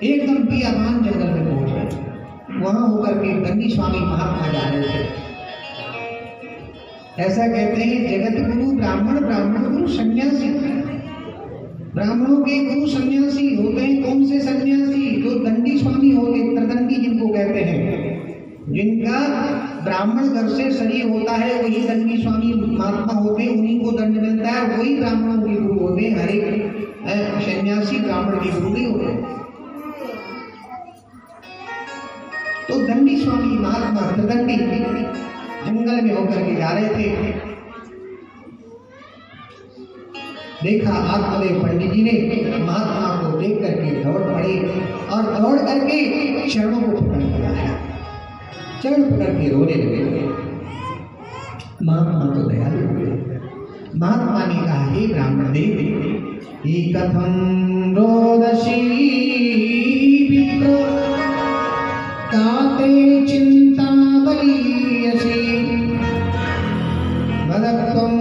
एकदम बियाबान जंगल में पहुंच गए। वहां होकर के दंडी स्वामी महात्मा जा रहे थे। ऐसा कहते हैं जगत गुरु ब्राह्मण, ब्राह्मण गुरु सन्यासी। ब्राह्मणों के गुरु सन्यासी होते हैं कौन से सन्यासी? जो दंडी स्वामी होते, त्रिदंडी जिनको कहते हैं, जिनका ब्राह्मण घर से शरीर होता है वही दंडी स्वामी महात्मा होते हैं, उन्हीं को दंड मिलता है, वही ब्राह्मणों के गुरु होते हैं। हर एक सन्यासी ब्राह्मण के गुरु नहीं होते। तो दंडी स्वामी महात्मा त्रिदंडी जंगल में होकर के जा रहे थे। देखा आत्मदेव पंडित जी ने महात्मा को देख करके दौड़ पड़े और दौड़ करके चरणों को पकड़ लिया है, चरण पकड़ के रोने लगे। महात्मा तो दयालु हुए। महात्मा ने कहा, हे ब्राह्मण देव, ही कथम रोदसी विप्र काते चिंता बलीयसी वदत्वं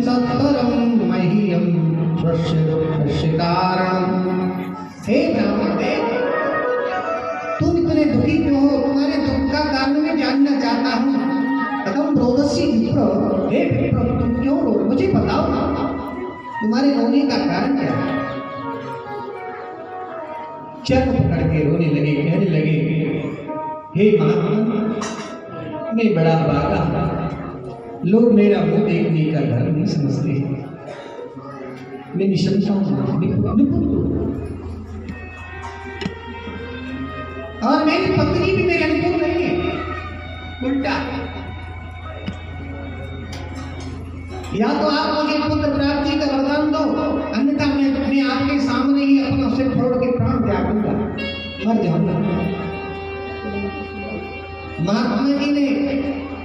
सत्वरं मह्यं स्वस्य कारणं। हे ब्राह्मण देव, तुम इतने दुखी क्यों हो? तुम्हारे दुख का कारण मैं जानना चाहता हूँ। कथम रोदसी विप्र, हे विप्र तुम क्यों रो? मुझे बताओ तुम्हारे रोने का कारण क्या है? चरण पकड़ के रोने लगे, कहने लगे, हे महात्मा, मैं बड़ा भागा, लोग मेरा मुंह देखने का धर्म नहीं समझते हैं। मैं निशंसा हूं, और मेरी पत्नी भी मेरे अनुकूल नहीं है, उल्टा। या तो आप मुझे पुत्र प्राप्ति का वरदान दो, अन्यथा मैं आपके सामने ही अपना सिर फोड़ के प्राण त्याग दूंगा, मर जाऊंगा। महात्मा जी ने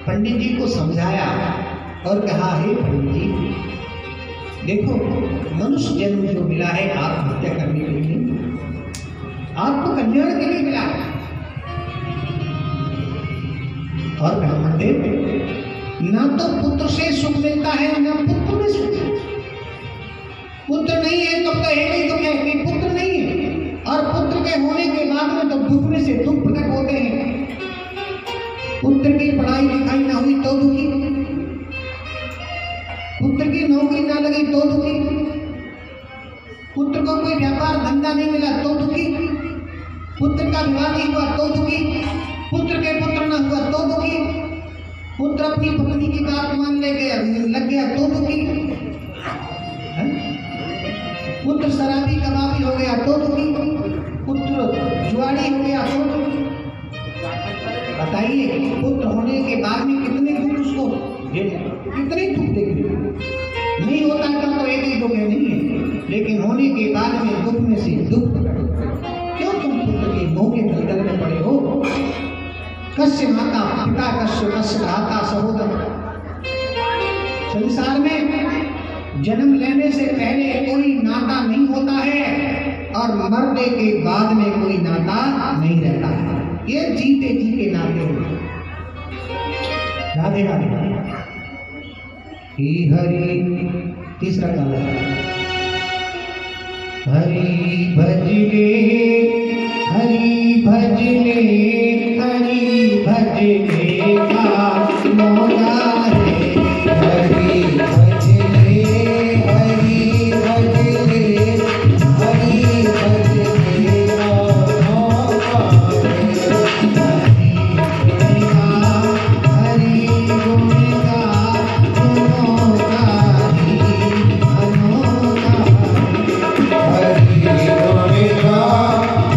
पंडित जी को समझाया और कहा, हे पंडित जी, देखो मनुष्य जन्म जो मिला है आत्महत्या करने के लिए, आपको कल्याण के लिए मिला है। और ब्राह्मण देव, ना तो पुत्र से सुख मिलता है ना पुत्र में सुख। पुत्र नहीं है तो कहेंगे तो क्या कि पुत्र नहीं है, और पुत्र के होने के बाद में तो दुख में से दुख प्रकट होते हैं। पुत्र की पढ़ाई लिखाई ना हुई तो दुखी, पुत्र की नौकरी ना लगी तो दुखी, पुत्र को कोई व्यापार धंधा नहीं मिला तो दुखी, पुत्र का विवाह नहीं हुआ तो दुखी, पुत्र के पुत्र ना हुआ तो दुखी, पुत्र अपनी पत्नी की बात मान लग गया तो दुखी, पुत्र शराबी कबाबी हो गया तो दुखी, पुत्र जुआड़ी हो गया तो दुखी। बताइए पुत्र होने के बाद में कितने दुख उसको, कितने दुख देखने नहीं होता था तो एक ही दुख है, नहीं है, लेकिन होने के बाद में दुख में से दुख। क्यों तुम पुत्र के मोह के दलदल में पड़े हो? कस्य माता पिता कस्य कस्य भ्राता सहोदर। संसार में जन्म लेने से पहले कोई नाता नहीं होता है और मरने के बाद में कोई नाता नहीं रहता है। ये जीते जी के नाते होते। राधे राधे। हरि तीसरा काल हरि भजले हरि भजले हरि भजले का मोरा है। हरि भजले हरि भजले हरि भजले का मोरा है। हरि गुण का अनोखा ही अनोखा हरि गुण का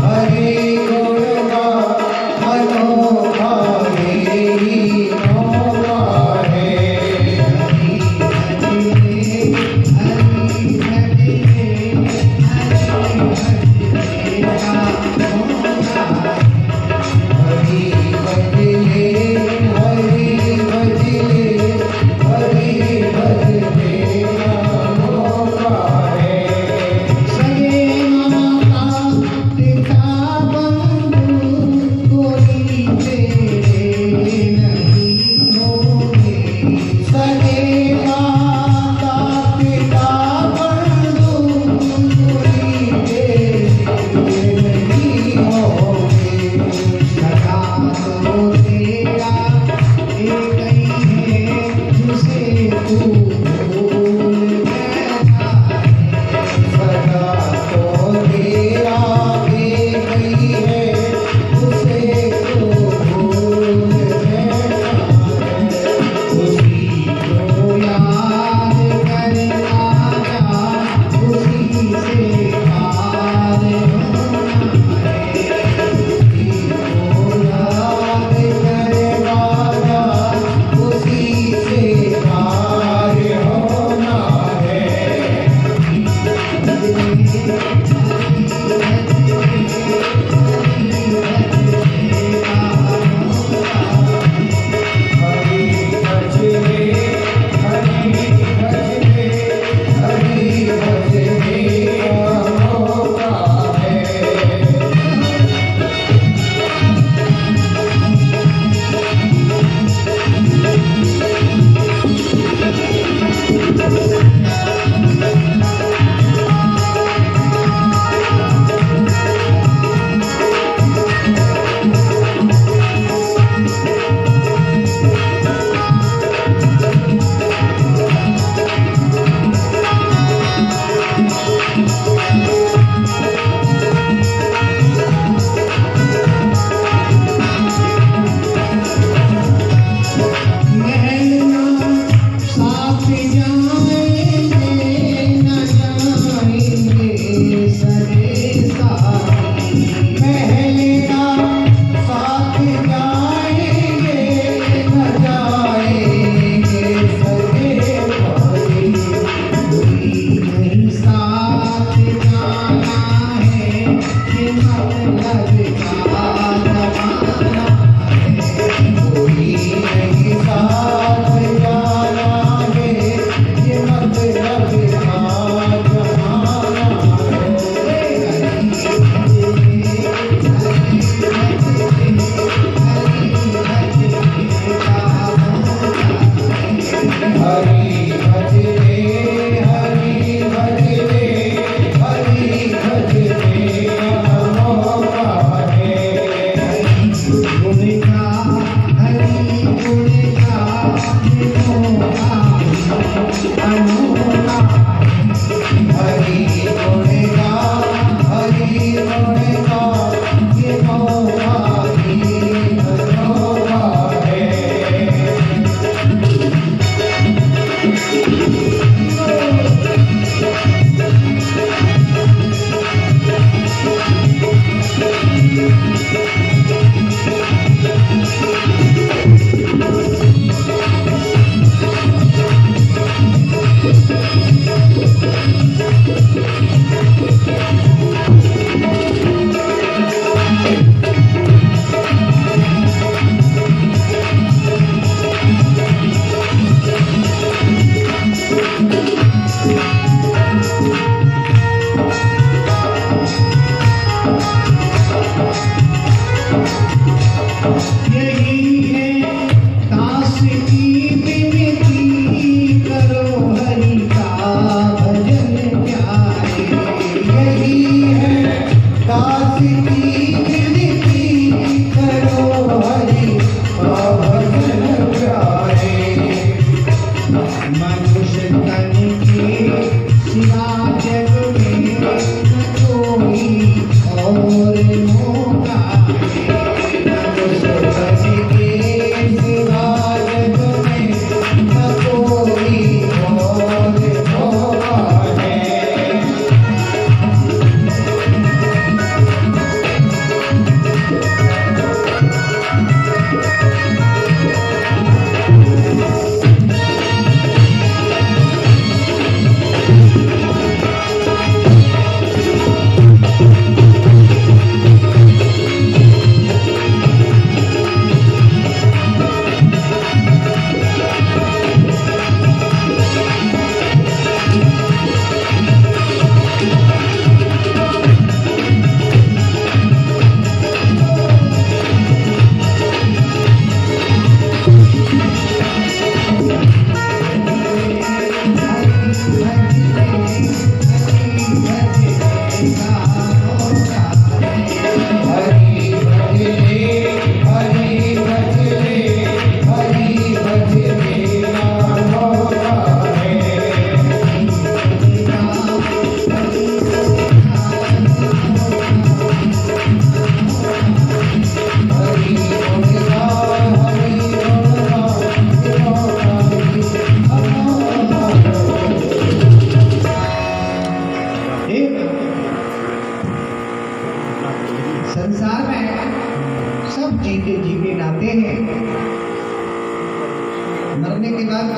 हरि गुण का अनोखा ही अनोखा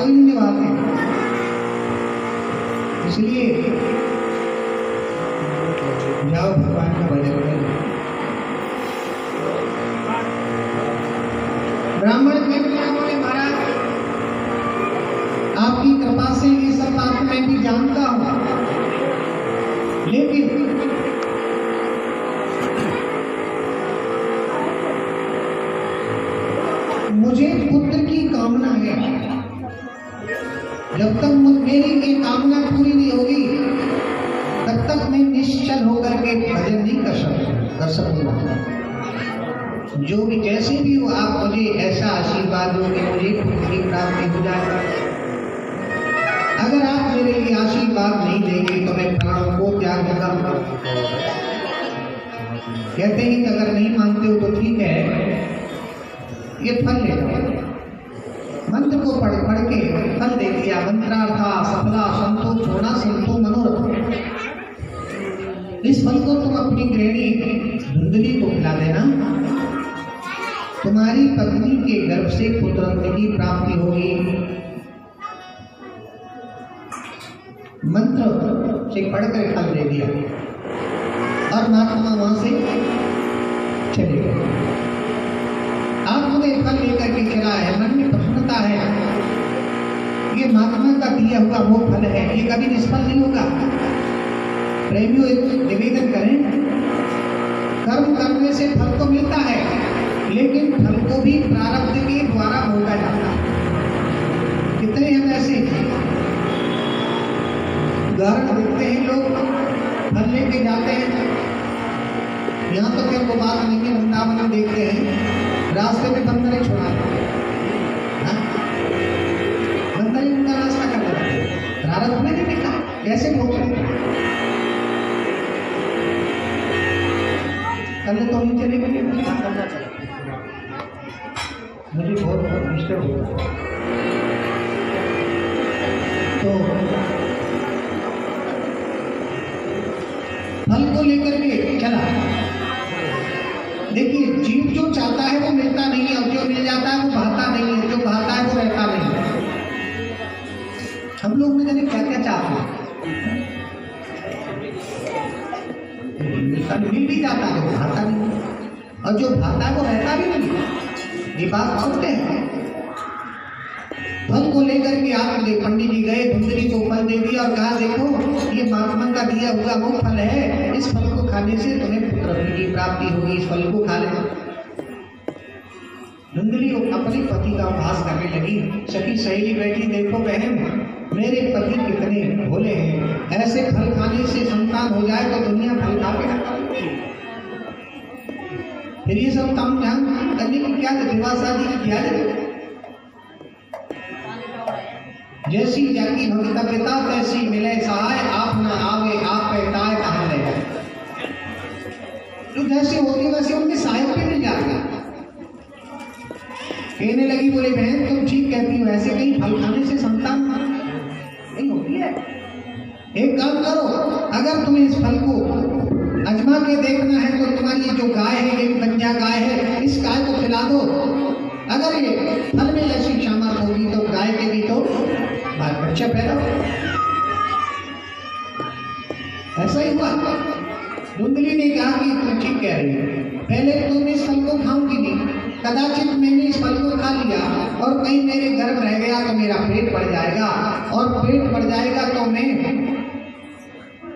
कोई नहीं निभाते। इसलिए जाओ भगवान का भजन करो। ब्राह्मण ने महाराज आपकी कृपा से ये सब बात मैं भी जानता हूं, लेकिन मुझे पुत्र की कामना है। जब तक मेरी ये कामना पूरी नहीं होगी तब तक मैं निश्चल होकर के भजन नहीं कर सकूंगा। जो भी जैसे भी हो आप मुझे ऐसा आशीर्वाद दो कि मुझे पुत्र की प्राप्ति हो जाए। अगर आप मेरे लिए आशीर्वाद नहीं देंगे तो मैं प्राणों को त्याग दूंगा। कहते हैं कि अगर नहीं मानते हो तो ठीक है, ये फल ले लो। मंत्र को पढ़ पढ़ के फल दे दिया। मंत्रार्था सफला संतो छोड़ा संतो मनोरथ। इस फल को तुम अपनी गृहिणी धुंधली को खिला देना, तुम्हारी पत्नी के गर्भ से पुत्र की प्राप्ति होगी। मंत्र से पढ़कर फल दे दिया और महात्मा वहां से चले गए। आप मुझे फल लेकर के चला है, मन में प्रसन्नता है, ये महात्मा का दिया हुआ वो फल है, ये कभी निष्फल नहीं होगा। प्रेमियों एक निवेदन करें, कर्म करने से फल तो मिलता है, लेकिन फल को भी प्रारब्ध के द्वारा भोगा जाता है। कितने हम ऐसे उदाहरण देखते हैं, लोग फल लेके जाते हैं। यहाँ तो क्या वो बात नहीं है, वृंदावन में देखते हैं रास्ते में बंदरें छुड़ा बंदर उनका रास्ता कर रहे हैं, प्रारब्ध में नहीं मिला, कैसे भोग सकते? कल तो नहीं चले गए, मुझे बहुत डिस्टर्ब हुआ। तो फल को लेकर के चला। देखिए, जीव जो चाहता है वो मिलता नहीं है, और जो मिल जाता है वो भाता नहीं है, जो भाता है वो रहता नहीं है। हम लोग में जाने क्या क्या चाहते हैं, मिल भी जाता है वो भाता नहीं, और जो भाता है वो रहता भी नहीं। ये बात सुनते हैं। फल को लेकर के आप पंडित जी गए, धुंधली को फल दे दिया और कहा देखो ये महात्मा का दिया हुआ वो फल है, इस फल को खाने से तुम्हें पुत्र की प्राप्ति होगी, इस फल को खा लेना। धुंधली अपने पति का उपहास करने लगी। सखी सहेली बैठी, देखो बहन मेरे पति कितने भोले हैं, ऐसे फल खाने से संतान हो जाए तो दुनिया फल खा के फिर ये सब काम ध्यान करने की क्या विवाह शादी की क्या जरूरत? जैसी जाकी भवितव्यता तैसी मिले सहाय, आप न आवे आप कहताए कहाँ ले जाए। तो जैसे होती वैसे उनके सहायक भी मिल जाएगा। कहने लगी, बोले बहन तुम ठीक कहती हो, ऐसे कहीं फल खाने से संतान नहीं होती है। एक काम करो, अगर तुम्हें इस फल को अजमा के देखना है तो तुम्हारी जो गाय है, एक बंजा गाय है, इस गाय को खिला दो। अगर ये फल में ऐसी क्षमता होगी तो गाय के भी तो बच्चा पैदा हो। ऐसा ही हुआ। धुंधली ने कहा कि तुम ठीक कह रही हो, पहले तुम इस फल को खाऊंगी नहीं, कदाचित मैंने इस फल को खा लिया और कहीं मेरे गर्भ रह गया तो मेरा पेट बढ़ जाएगा, और पेट बढ़ जाएगा तो मैं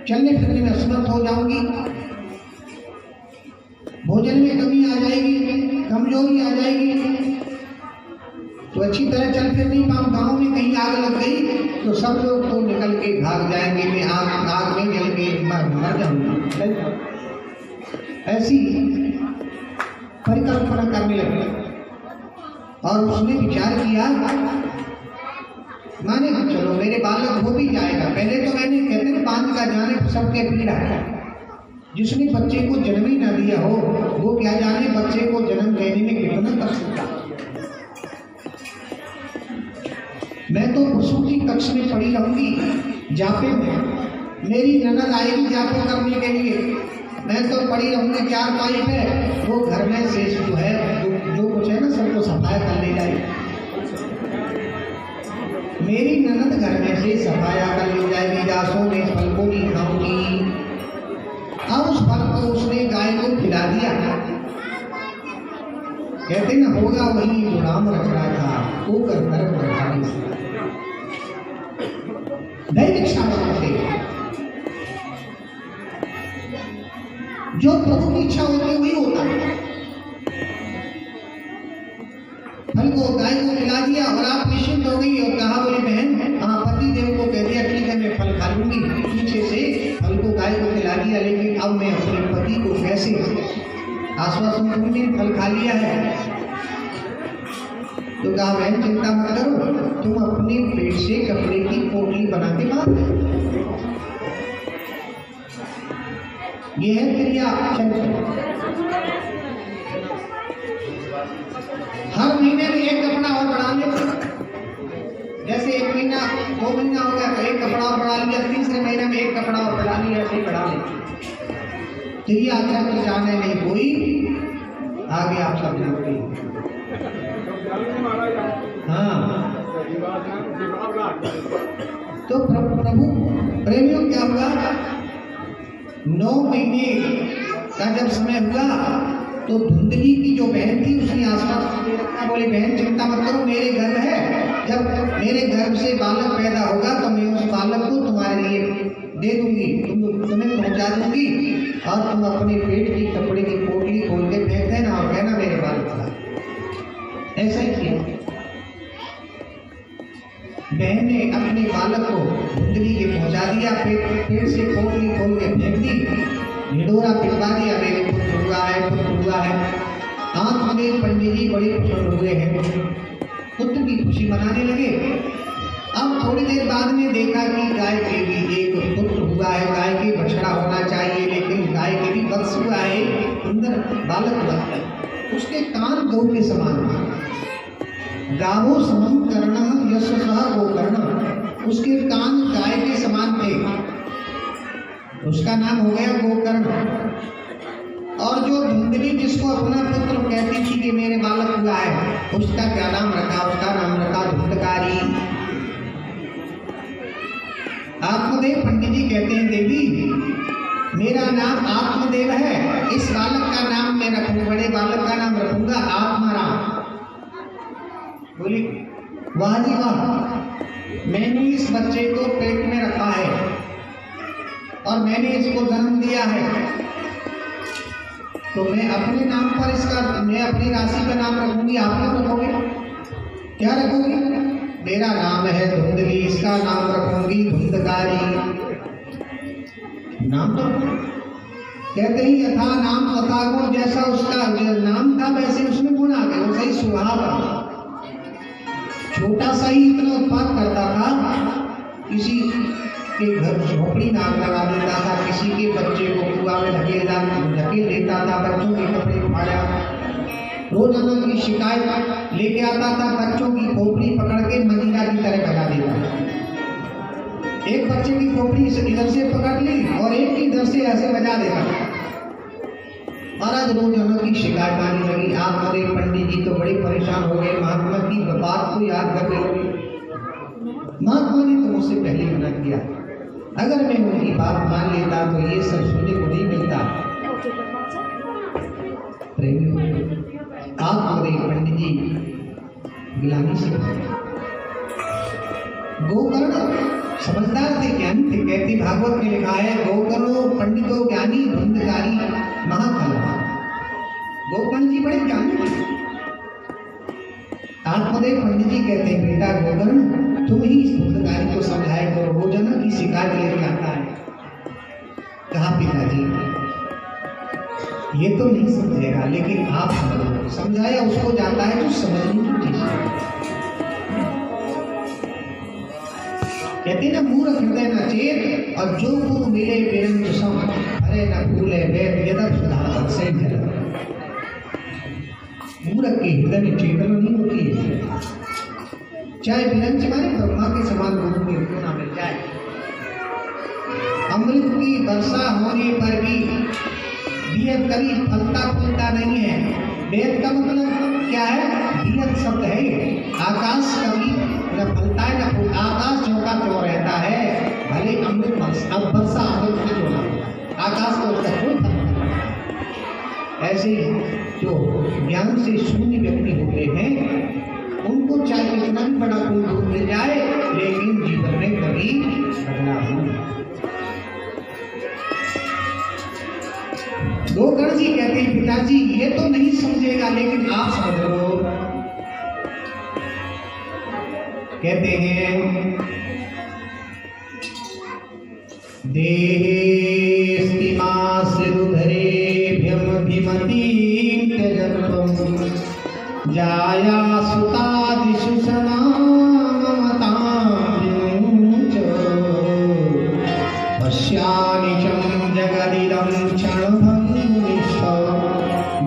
चलने फिरने में असमर्थ हो जाऊंगी, भोजन में कमी आ जाएगी, कमजोरी आ जाएगी, तो अच्छी तरह चल फिर नहीं पाऊँ। गाँव में कहीं आग लग गई तो सब लोग तो निकल के भाग जाएंगे, मैं आग में जल के मर जाऊंगा। ऐसी परिकल्पना करने लगे और उसने विचार किया, माने चलो मेरे बालक हो भी जाएगा। पहले तो मैंने कहते हैं बांध का जाने सबके पीड़ा है, जिसने बच्चे को जन्म ही ना दिया हो वो क्या जाने बच्चे को जन्म देने में कितना कर सकता। मैं तो प्रसूति कक्ष में पड़ी रहूंगी, जापे में मेरी ननद आएगी जापो करने के लिए, मैं तो पड़ी रहूंगी, 4 पाइप है वो घर में शेष जो है जो कुछ है ना सबको सफाई कर ले जाए। मेरी ननद घर में से सफाया कर ले जाएगी, दासों में फल को नहीं खाऊंगी। अब उस फल को उसने गाय को खिला दिया। कहते ना होगा वही जो राम रख रहा था, वो कर धर्म रखा नहीं। दैविक सामर्थ्य जो प्रभु की इच्छा होती है वही होता है। फल को गाय को खिला दिया और आप निश्चिंत हो गई और कहा बोले बहन, हाँ पति देव को कह दिया ठीक है मैं फल खा लूंगी। पीछे से फल को गाय को खिला दिया, लेकिन अब मैं अपने पति को कैसे आश्वासन दूं, मैंने फल खा लिया है। तो कहा बहन चिंता मत करो, तुम अपने पेट से कपड़े की पोटली बना के बांध दो। ये है क्रिया चक्र। हर महीने में एक कपड़ा और बढ़ा ले। जैसे एक महीना 2 महीना हो गया तो एक कपड़ा और बढ़ा लिया, तीसरे महीने में एक कपड़ा और बढ़ा लिया, ऐसे ही बढ़ा ले। क्रिया चक्र जाने नहीं कोई, आगे आप सब जानते हैं। हाँ तो प्रभु प्रेमियों क्या हुआ, 9 महीने का जब समय हुआ तो धुंधली की जो बहन थी उसने आसपास दे रखा। बोले बहन चिंता मत करो, मेरे गर्भ है, जब मेरे गर्भ से बालक पैदा होगा तो मैं उस बालक को तुम्हारे लिए दे दूंगी, तुम्हें पहुंचा दूंगी और तुम अपने पेट की कपड़े की पोटली खोल के फेंक देना और कहना मेरे बालक था। ऐसा ही किया। बहन ने अपने बालक को धुंधली के पहुंचा दिया, पेट से पोटली खोल के फेंक दी, ढिढोरा पिटवा दिया, मेरे पुत्र हुआ है, पुत्र हुआ है। आत्मदेव पंडित जी बड़े प्रसन्न हुए हैं, पुत्र की खुशी मनाने लगे। अब थोड़ी देर बाद में देखा कि गाय के भी एक पुत्र हुआ है, गाय के बछड़ा होना चाहिए, लेकिन गाय के भी वत्स हुआ है, सुंदर बालक हुआ है। उसके कान गौ के समान थे, गावो समम कर्णः यशसः गोकर्णः, उसके कान गाय के समान थे, उसका नाम हो गया गोकर्ण। और जो धुंधली जिसको अपना पुत्र कहती थी कि मेरे बालक हुआ है, उसका क्या नाम रखा, उसका नाम रखा धुंधकारी। आत्मदेव पंडित जी कहते हैं देवी मेरा नाम आत्मदेव है, इस बालक का नाम मैं रखूंगा, बड़े बालक का नाम रखूंगा आत्माराम। बोली वाह जी वाह, मैंने इस बच्चे को पेट में रखा है और मैंने इसको जन्म दिया है, तो मैं अपने नाम पर इसका, मैं अपनी राशि का नाम रखूंगी, आप लोग रखोगे? क्या रखोगे? मेरा नाम है धुंधली, इसका नाम रखूंगी धुंधकारी। नाम तो कहते ही यथा नाम तथा गुण, जैसा उसका नाम था वैसे उसमें गुण आ गए, वैसा ही स्वभाव। छोटा सा ही इतना उत्पाद करता था, किसी के घर झोपड़ी नाम लगा देता था, किसी के बच्चे को कुआं में ढकेल देता था, बच्चों के कपड़े फाड़ा, रोजाना की शिकायत लेके आता था, बच्चों की खोपड़ी पकड़ के मजीरा की तरह भगा देता था। एक बच्चे की खोपड़ी इधर से पकड़ ली और एक की इधर से ऐसे बजा देता था। महाराज रोजाना की शिकायत आने लगी। आप और पंडित जी तो बड़े परेशान हो गए, महात्मा की बात को याद करने लगे। महात्मा ने तो मुझसे पहले मना किया, अगर मैं उनकी बात मान लेता तो ये सब सुनने को नहीं मिलता। प्रेमियों, आप और पंडित जी गिलानी से गोकर्ण समझदार थे, ज्ञानी थे। कहती भागवत में लिखा है गोकर्णो पंडितो ज्ञानी धुंधकारी महाकल। गोकर्ण जी बड़े ज्ञानी थे। आत्मदेव पंडित जी कहते हैं बेटा गोकर्ण तुम ही इस धुंधकारी को समझाए करो, रोजाना की शिकायत लेके आता है। कहा पिताजी ये तो नहीं समझेगा, लेकिन आप समझाया उसको जाता है तो समझने की चीज है। कहते ना मूर्ख हृदय न चेत, और जो गुरु मिले विरंच सम, अरे न भूले वेद यदव सुधारक से जल। मूर्ख के हृदय में चेतना नहीं होती है, चाहे विरंच माने ब्रह्मा के समान गुरु में क्यों ना मिल जाए। अमृत की वर्षा होने पर भी बियत कभी फलता फूलता नहीं है। वेद का मतलब क्या है? बियत शब्द है, आकाश कभी न न फलता है न फूलता, आकाश चौका क्यों रहता है, भले अमृत अब वर्षा अमृत से क्यों ना हो, आकाश को उसका कोई फल नहीं पड़ता। ऐसे ही जो ज्ञान से शून्य व्यक्ति होते हैं उनको चाहे कितना भी बड़ा कोई दुख मिल जाए लेकिन जीवन में कभी बदलाव नहीं। गोकर्ण जी कहते हैं पिताजी ये तो नहीं समझेगा लेकिन आप समझ लो। कहते हैं जाया सुतादिषु सनामताम्युञ्च पश्यानिशं जगदिदं क्षणभङ्गुनिष्ठ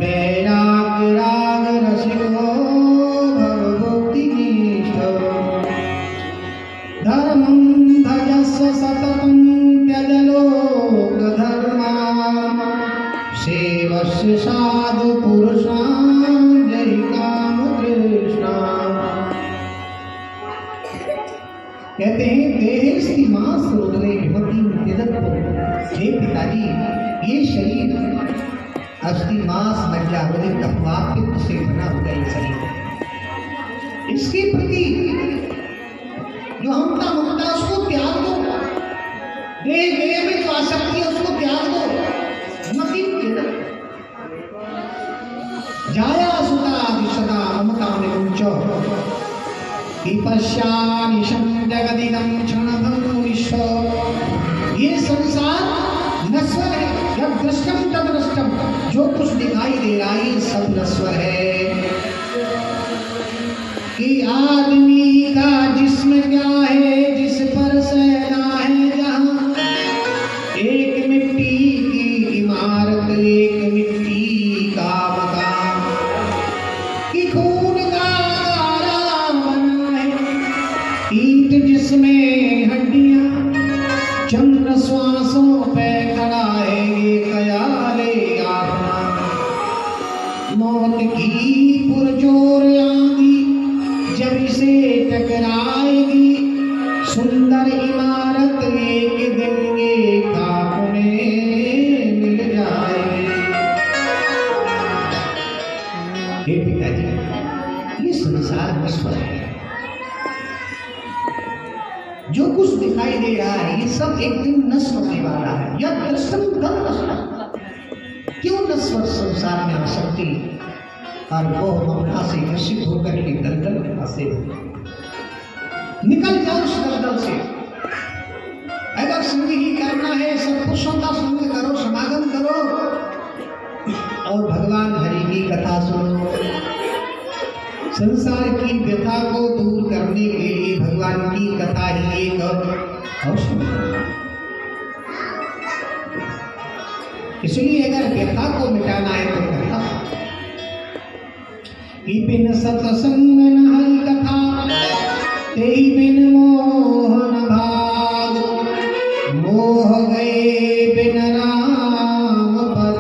वैराग्यरागरसिको भवभक्तिनिष्ठ धर्मं भजस्व सततं त्यज लोकधर्मान् सेवस्य साधु पुरुषान् कहते हैं देहस्ति मांस रुद्रे विमति निदत्तो। हे पिताजी ये शरीर अस्थि मांस मज्जा रुधिर तत्वा पित्त से बना हुआ ये शरीर, इसके प्रति जो हमता ममता उसको त्याग दो, देह में जो आसक्ति है उसको त्याग दो। मति जाया सुता दिशदा ममता निकुंच पश्यानिशं जगदिदं क्षणभङ्गुनिष्ठ। ये संसार नश्वर है, जब दृष्टम तब नष्टम, जो कुछ दिखाई दे रहा है सब नश्वर है। कि आदमी का जिस्म क्या है जिस पर सहना है जहाँ, एक मिट्टी की इमारत एक मिट्टी का मकान, कि खून का ईंट जिसमें हड्डियां, चंद्र श्वासों पे खड़ा है ये कयाले आत्मा। मौत की पुरजोर आंधी जब इसे टकराएगी, सुंदर इमारत एक दिन ये खाक में मिल जाएगी। हे पिताजी ये संसार नश्वर है, जो कुछ दिखाई दे रहा है ये सब एक दिन नष्ट होने वाला है। यह दृष्टम तद नश्वर, क्यों नश्वर संसार में आसक्ति और वो ममता से ग्रसित होकर के दलदल में फंसे हो। निकल जाओ उस दलदल से। अगर संग ही करना है सत्पुरुषों का संग करो, समागम करो और भगवान हरि की कथा सुनो। संसार की व्यथा को दूर करने के लिए भगवान की कथा ही एक औषध है। इसलिए अगर व्यथा को मिटाना है तो कथा, बिन सत्संग न हरि कथा, तेहि बिन मोहन भाग, मोह गए बिन राम पद,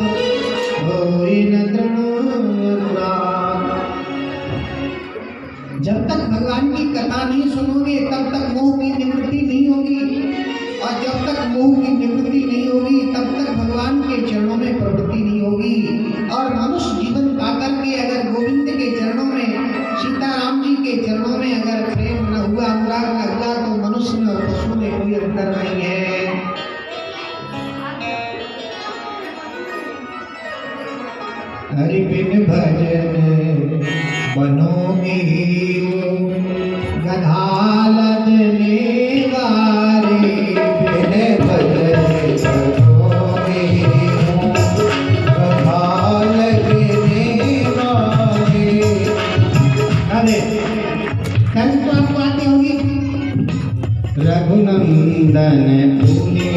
होई न तृण अनुराग। जब तक भगवान की कथा नहीं सुनोगे तब तक मोह की निवृत्ति नहीं होगी, और जब तक मोह की निवृत्ति नहीं होगी तब तक भगवान के चरणों में प्रवृत्ति नहीं होगी। और मनुष्य जीवन पाकर के अगर गोविंद के चरणों में, सीताराम जी के चरणों में अगर प्रेम न हुआ, अनुराग न हुआ तो मनुष्य में और पशु में कोई अंतर नहीं है। हरि बिन भजन बनोगे गधालद नेवारे, बिन भजन बनोगे गधालद नेवारे। अरे कल तो आपको आती होगी रघुनंदन तूने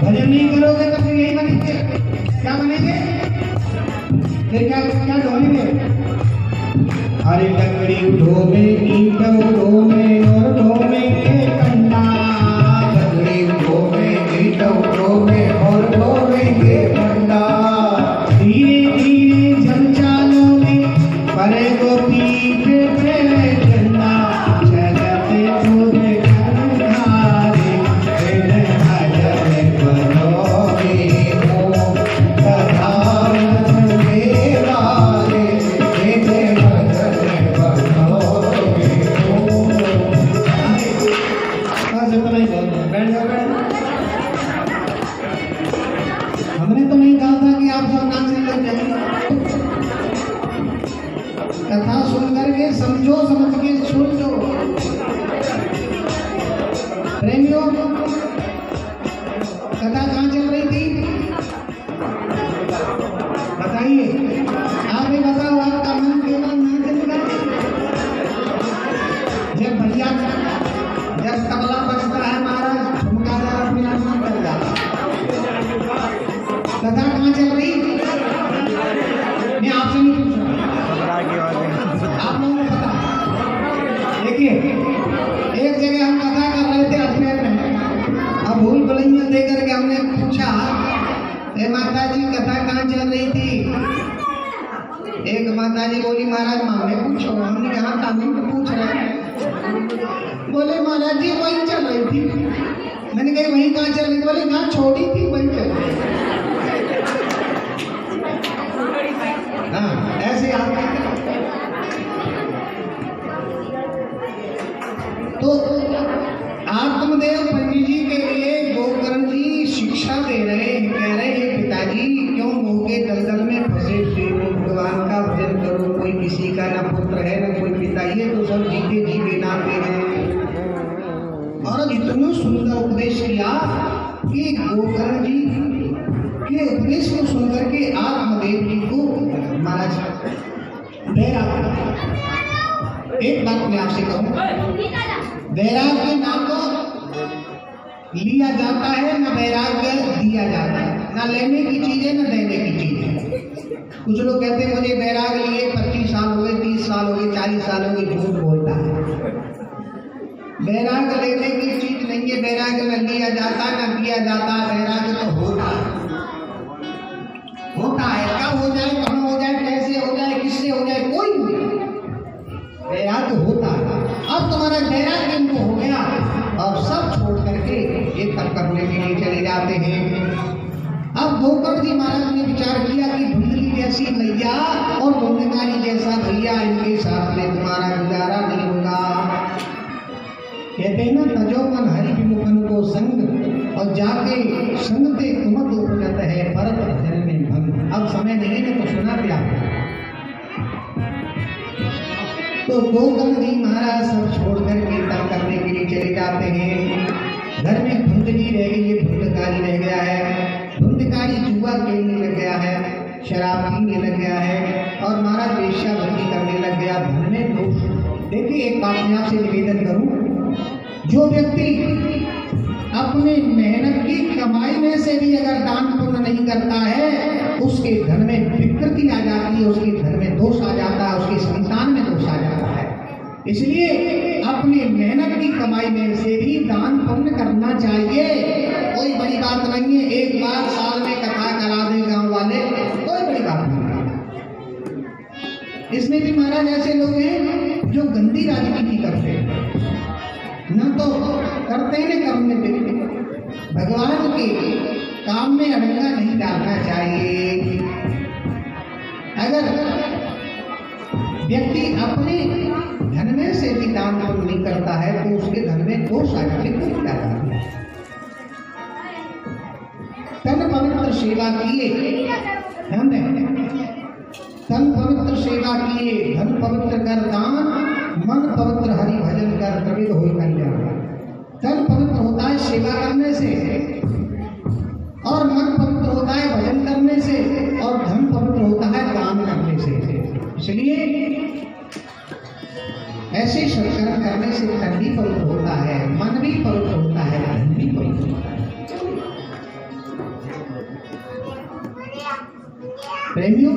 भजन नहीं करोगे तो फिर यही बनेंगे। क्या बनेंगे? फिर क्या ढोलेंगे? अरे लकड़ी ढोवे, ईंट ढोवे और ढोवेंगे कंडा। लकड़ी ढोवे, ईंट ढोवे और ढोवेंगे कंडा। धीरे धीरे जल चालोगे परे को पीठ पे चलना। चलते पूरे कंधारे फिर भजन करोगे हो। कथा सुनने वाले फिर भजन करोगे हो। बस इतना ही बोल दो, बैठ जाओ, बैठ जाओ। हमने तो नहीं कहा था कि आप सब नाचने लग जाएंगे। कथा सुन करके समझो, समझ के छोड़ दो। प्रेमियों, कथा कहाँ चल रही थी बताइए? आप ही बताओ, आपका मन केवल नाचने का। जब भैया जब तबला बजता है महाराज ठुमका दे, अपने आप मन कर जाता। कथा कहाँ चल रही? मैं आपसे नहीं पूछ रहा, आप लोगों को पता। देखिए, एक जगह हम कथा कर रहे थे अजमेर में। अब भूल भुलैया दे करके हमने पूछा, ए माता जी कथा कहाँ चल रही थी? एक माता जी बोली, महाराज मामले पूछो। हमने कहा कानून को पूछ रहे हैं। बोले महाराज जी वहीं चल रही थी। मैंने कहा वहीं कहाँ चल रही थी? बोले जहाँ छोड़ी थी वहीं चल रही थी। हाँ, ऐसे आप तो आत्मदेव पंडित जी के लिए गोकर्ण जी शिक्षा दे रहे हैं। कह रहे हैं पिताजी क्यों मोह के दलदल में फंसे थे? भगवान का भजन करो। कोई किसी का न पुत्र है न कोई पिता, ये तो सब जीते जी बेनाते हैं। और इतना सुंदर उपदेश किया कि गोकर्ण जी के उपदेश को सुनकर के आत्मदेव जी को महाराज बैराग। एक बात मैं आपसे कहूँ, वैराग्य ना तो लिया जाता है न वैराग्य दिया जाता है। ना लेने की चीज है न देने की चीज है। कुछ लोग कहते हैं मुझे वैराग लिए 25 साल हो गए, 30 साल हो गए, 40 साल हो गए, झूठ बोलता है। वैराग लेने की चीज नहीं है। वैराग्य न लिया जाता न दिया जाता। वैराग्य तो होता है, होता है। कब हो जाए, कहाँ हो जाए, कैसे हो जाए, किससे हो जाए, कोई नहीं। वैराग्य होता है। अब तुम्हारा वैराग्य इनको हो गया और सब छोड़ करके ये तप करने के लिए चले जाते हैं। अब गोकर्ण जी महाराज ने विचार किया कि धुंधली जैसी मैया और धुंधकारी जैसा भैया, इनके साथ में तुम्हारा गुजारा नहीं होगा। कहते हैं ना, तजो मन हरि विमुखन को संग और जाके संगते कुमत उपजत है परत भजन में भंग। अब समय नहीं है तो सुना क्या। तो गोकर्ण जी महाराज सब छोड़ करके तप करने के लिए चले जाते हैं। घर में धुंधली रह गई है, धुंधकारी रह गया है। धुंधकारी जुआ खेलने लग गया है, शराब पीने लग गया है और महाराज वेश्यावृत्ति करने लग गया। धन में दोष। देखिए, एक बात मैं आपसे निवेदन करूं, जो व्यक्ति अपने मेहनत की कमाई में से भी अगर दान पुण्य नहीं करता है, उसके धन में विकृति आ जाती है, उसके धन में दोष आ जाता है, उसकी संतान में दोष आ जाता है। इसलिए अपनी मेहनत की कमाई में से भी दान पुण्य करना चाहिए। कोई बड़ी बात नहीं है, एक बार साल में कथा करा दे गांव वाले, कोई बड़ी बात नहीं। इसमें भी महाराज ऐसे लोग हैं जो गंदी राजनीति करते हैं, न तो करते हैं न करने देते। भगवान के काम में अड़ंगा नहीं डालना चाहिए। अगर व्यक्ति अपने धन में से भी दान पुण्य नहीं करता है तो उसके धन में दोष आ जाते। तन पवित्र सेवा किए, तन पवित्र सेवा किए, धन पवित्र कर दान, मन पवित्र हरि भजन कर त्रिविध होई कल्याण। तन पवित्र होता है सेवा करने से और मन पवित्र होता है भजन करने से और धन पवित्र होता है दान करने से। इसलिए ऐसे सत्कर्म करने से तन भी पवित्र होता है, मन भी पवित्र होता है, धन भी पवित्र होता है। प्रेमियों,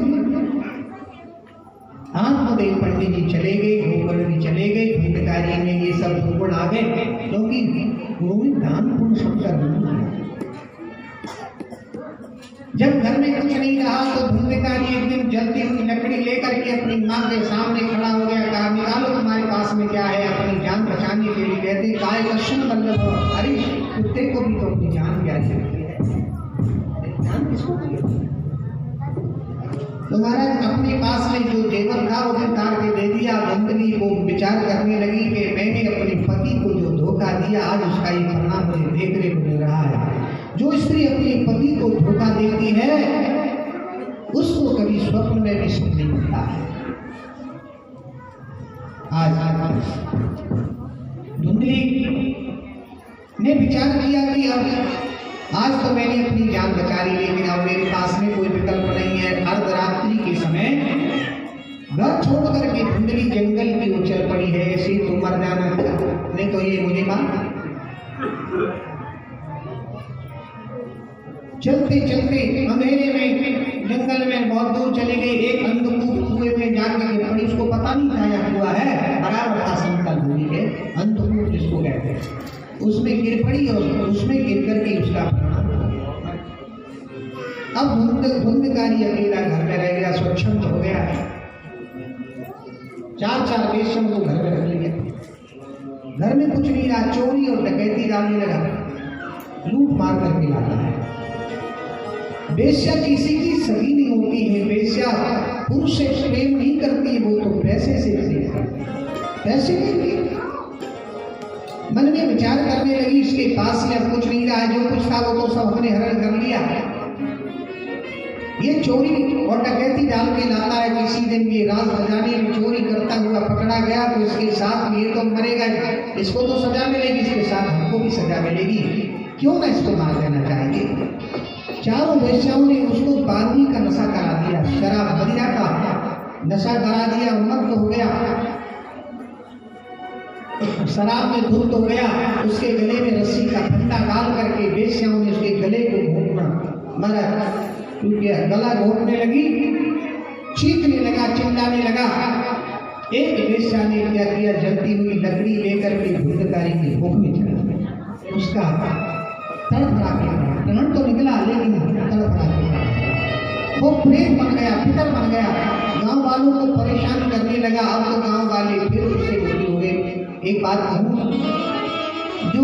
आत्मदेव पंडित जी चले गए, गोकर्ण जी चले गए, धुंधकारी में ये सब गुण आ गए, क्योंकि गुरु ने दान पुण्य सबका गुण दिया। जब घर में कुछ नहीं रहा तो धुंधकारी एक दिन जलती हुई लकड़ी लेकर के अपनी माँ के सामने खड़ा हो गया, कहा निकालो तुम्हारे पास में क्या है। अपनी जान बचाने के लिए कहते काय कृष्ण बल्लभ, अरे कुत्ते को भी तो अपनी जान प्यारी लगती है, जान किसको प्यारी? तुम्हारा अपने पास में जो जेवर था वो उतार के दे दिया। धुंधली को विचार करने लगी कि मैंने अपने पति को जो धोखा दिया, आज उसका ये परिणाम मुझे देखने को मिल रहा है। जो स्त्री अपने पति को धोखा देती है उसको कभी स्वप्न में भी सुख नहीं मिलता है। आज धुंधली ने विचार किया कि अब आज तो मैंने अपनी जान बचा ली, लेकिन अब मेरे पास में कोई विकल्प नहीं है। अर्धरात्रि के समय घर छोड़ करके धुंधली जंगल की ओर चल पड़ी है। ऐसे तो मर जाना, नहीं तो ये मुझे मार। चलते चलते अंधेरे में जंगल में बहुत दूर चले गए। एक अंधकूप कुएं में जाकर गिर पड़ी। उसको पता नहीं था यह कुआ है, बराबर था समतल भूमि के, अंधकूप जिसको कहते हैं। उसमें गिर पड़ी और उसमें गिर करके उसका प्राण। अब धुंधकारी अकेला घर में रह गया, स्वच्छंद हो गया। चार वेश्यों को घर में रख लिया। घर में कुछ नहीं रहा, चोरी और डकैती डालने लगा, लूट मार करके लाता है। वेश्या किसी की सगी नहीं होती है, वेश्या पुरुष से प्रेम नहीं करती, वो तो पैसे से पैसे नहीं। मन में विचार करने लगी, इसके पास में अब कुछ नहीं रहा है, जो कुछ था वो तो सब हमने हरण कर लिया। ये चोरी और डकैती डाल के लाता है। किसी दिन ये राज बजाने में चोरी करता हुआ पकड़ा गया तो इसके साथ ये तो मरेगा, इसको तो सजा मिलेगी, इसके साथ हमको भी सजा मिलेगी, क्यों ना इसको मार देना चाहिए। चारों वेश्याओं ने उसको बांधी का नशा करा दिया, शराब मदिरा का नशा करा दिया, उन्मत्त हो गया, शराब में धुत हो गया। उसके गले में रस्सी का फंदा डाल करके वेश्याओं ने उसके गले को घोटना मारा, क्योंकि गला घोटने लगी, चीखने लगा, चिल्लाने लगा। एक वेश्या ने क्या किया, जलती हुई लकड़ी लेकर के धुंधकारी के मुख में चला गया। उसका तड़फड़ा के प्राण तो निकला, लेकिन तड़फड़ा के वो प्रेत बन गया, पितर बन गया। गांव वालों को परेशान करने लगा। अब तो गांव वाले फिर उससे दुखी हो गए। एक बात कहूँ, जो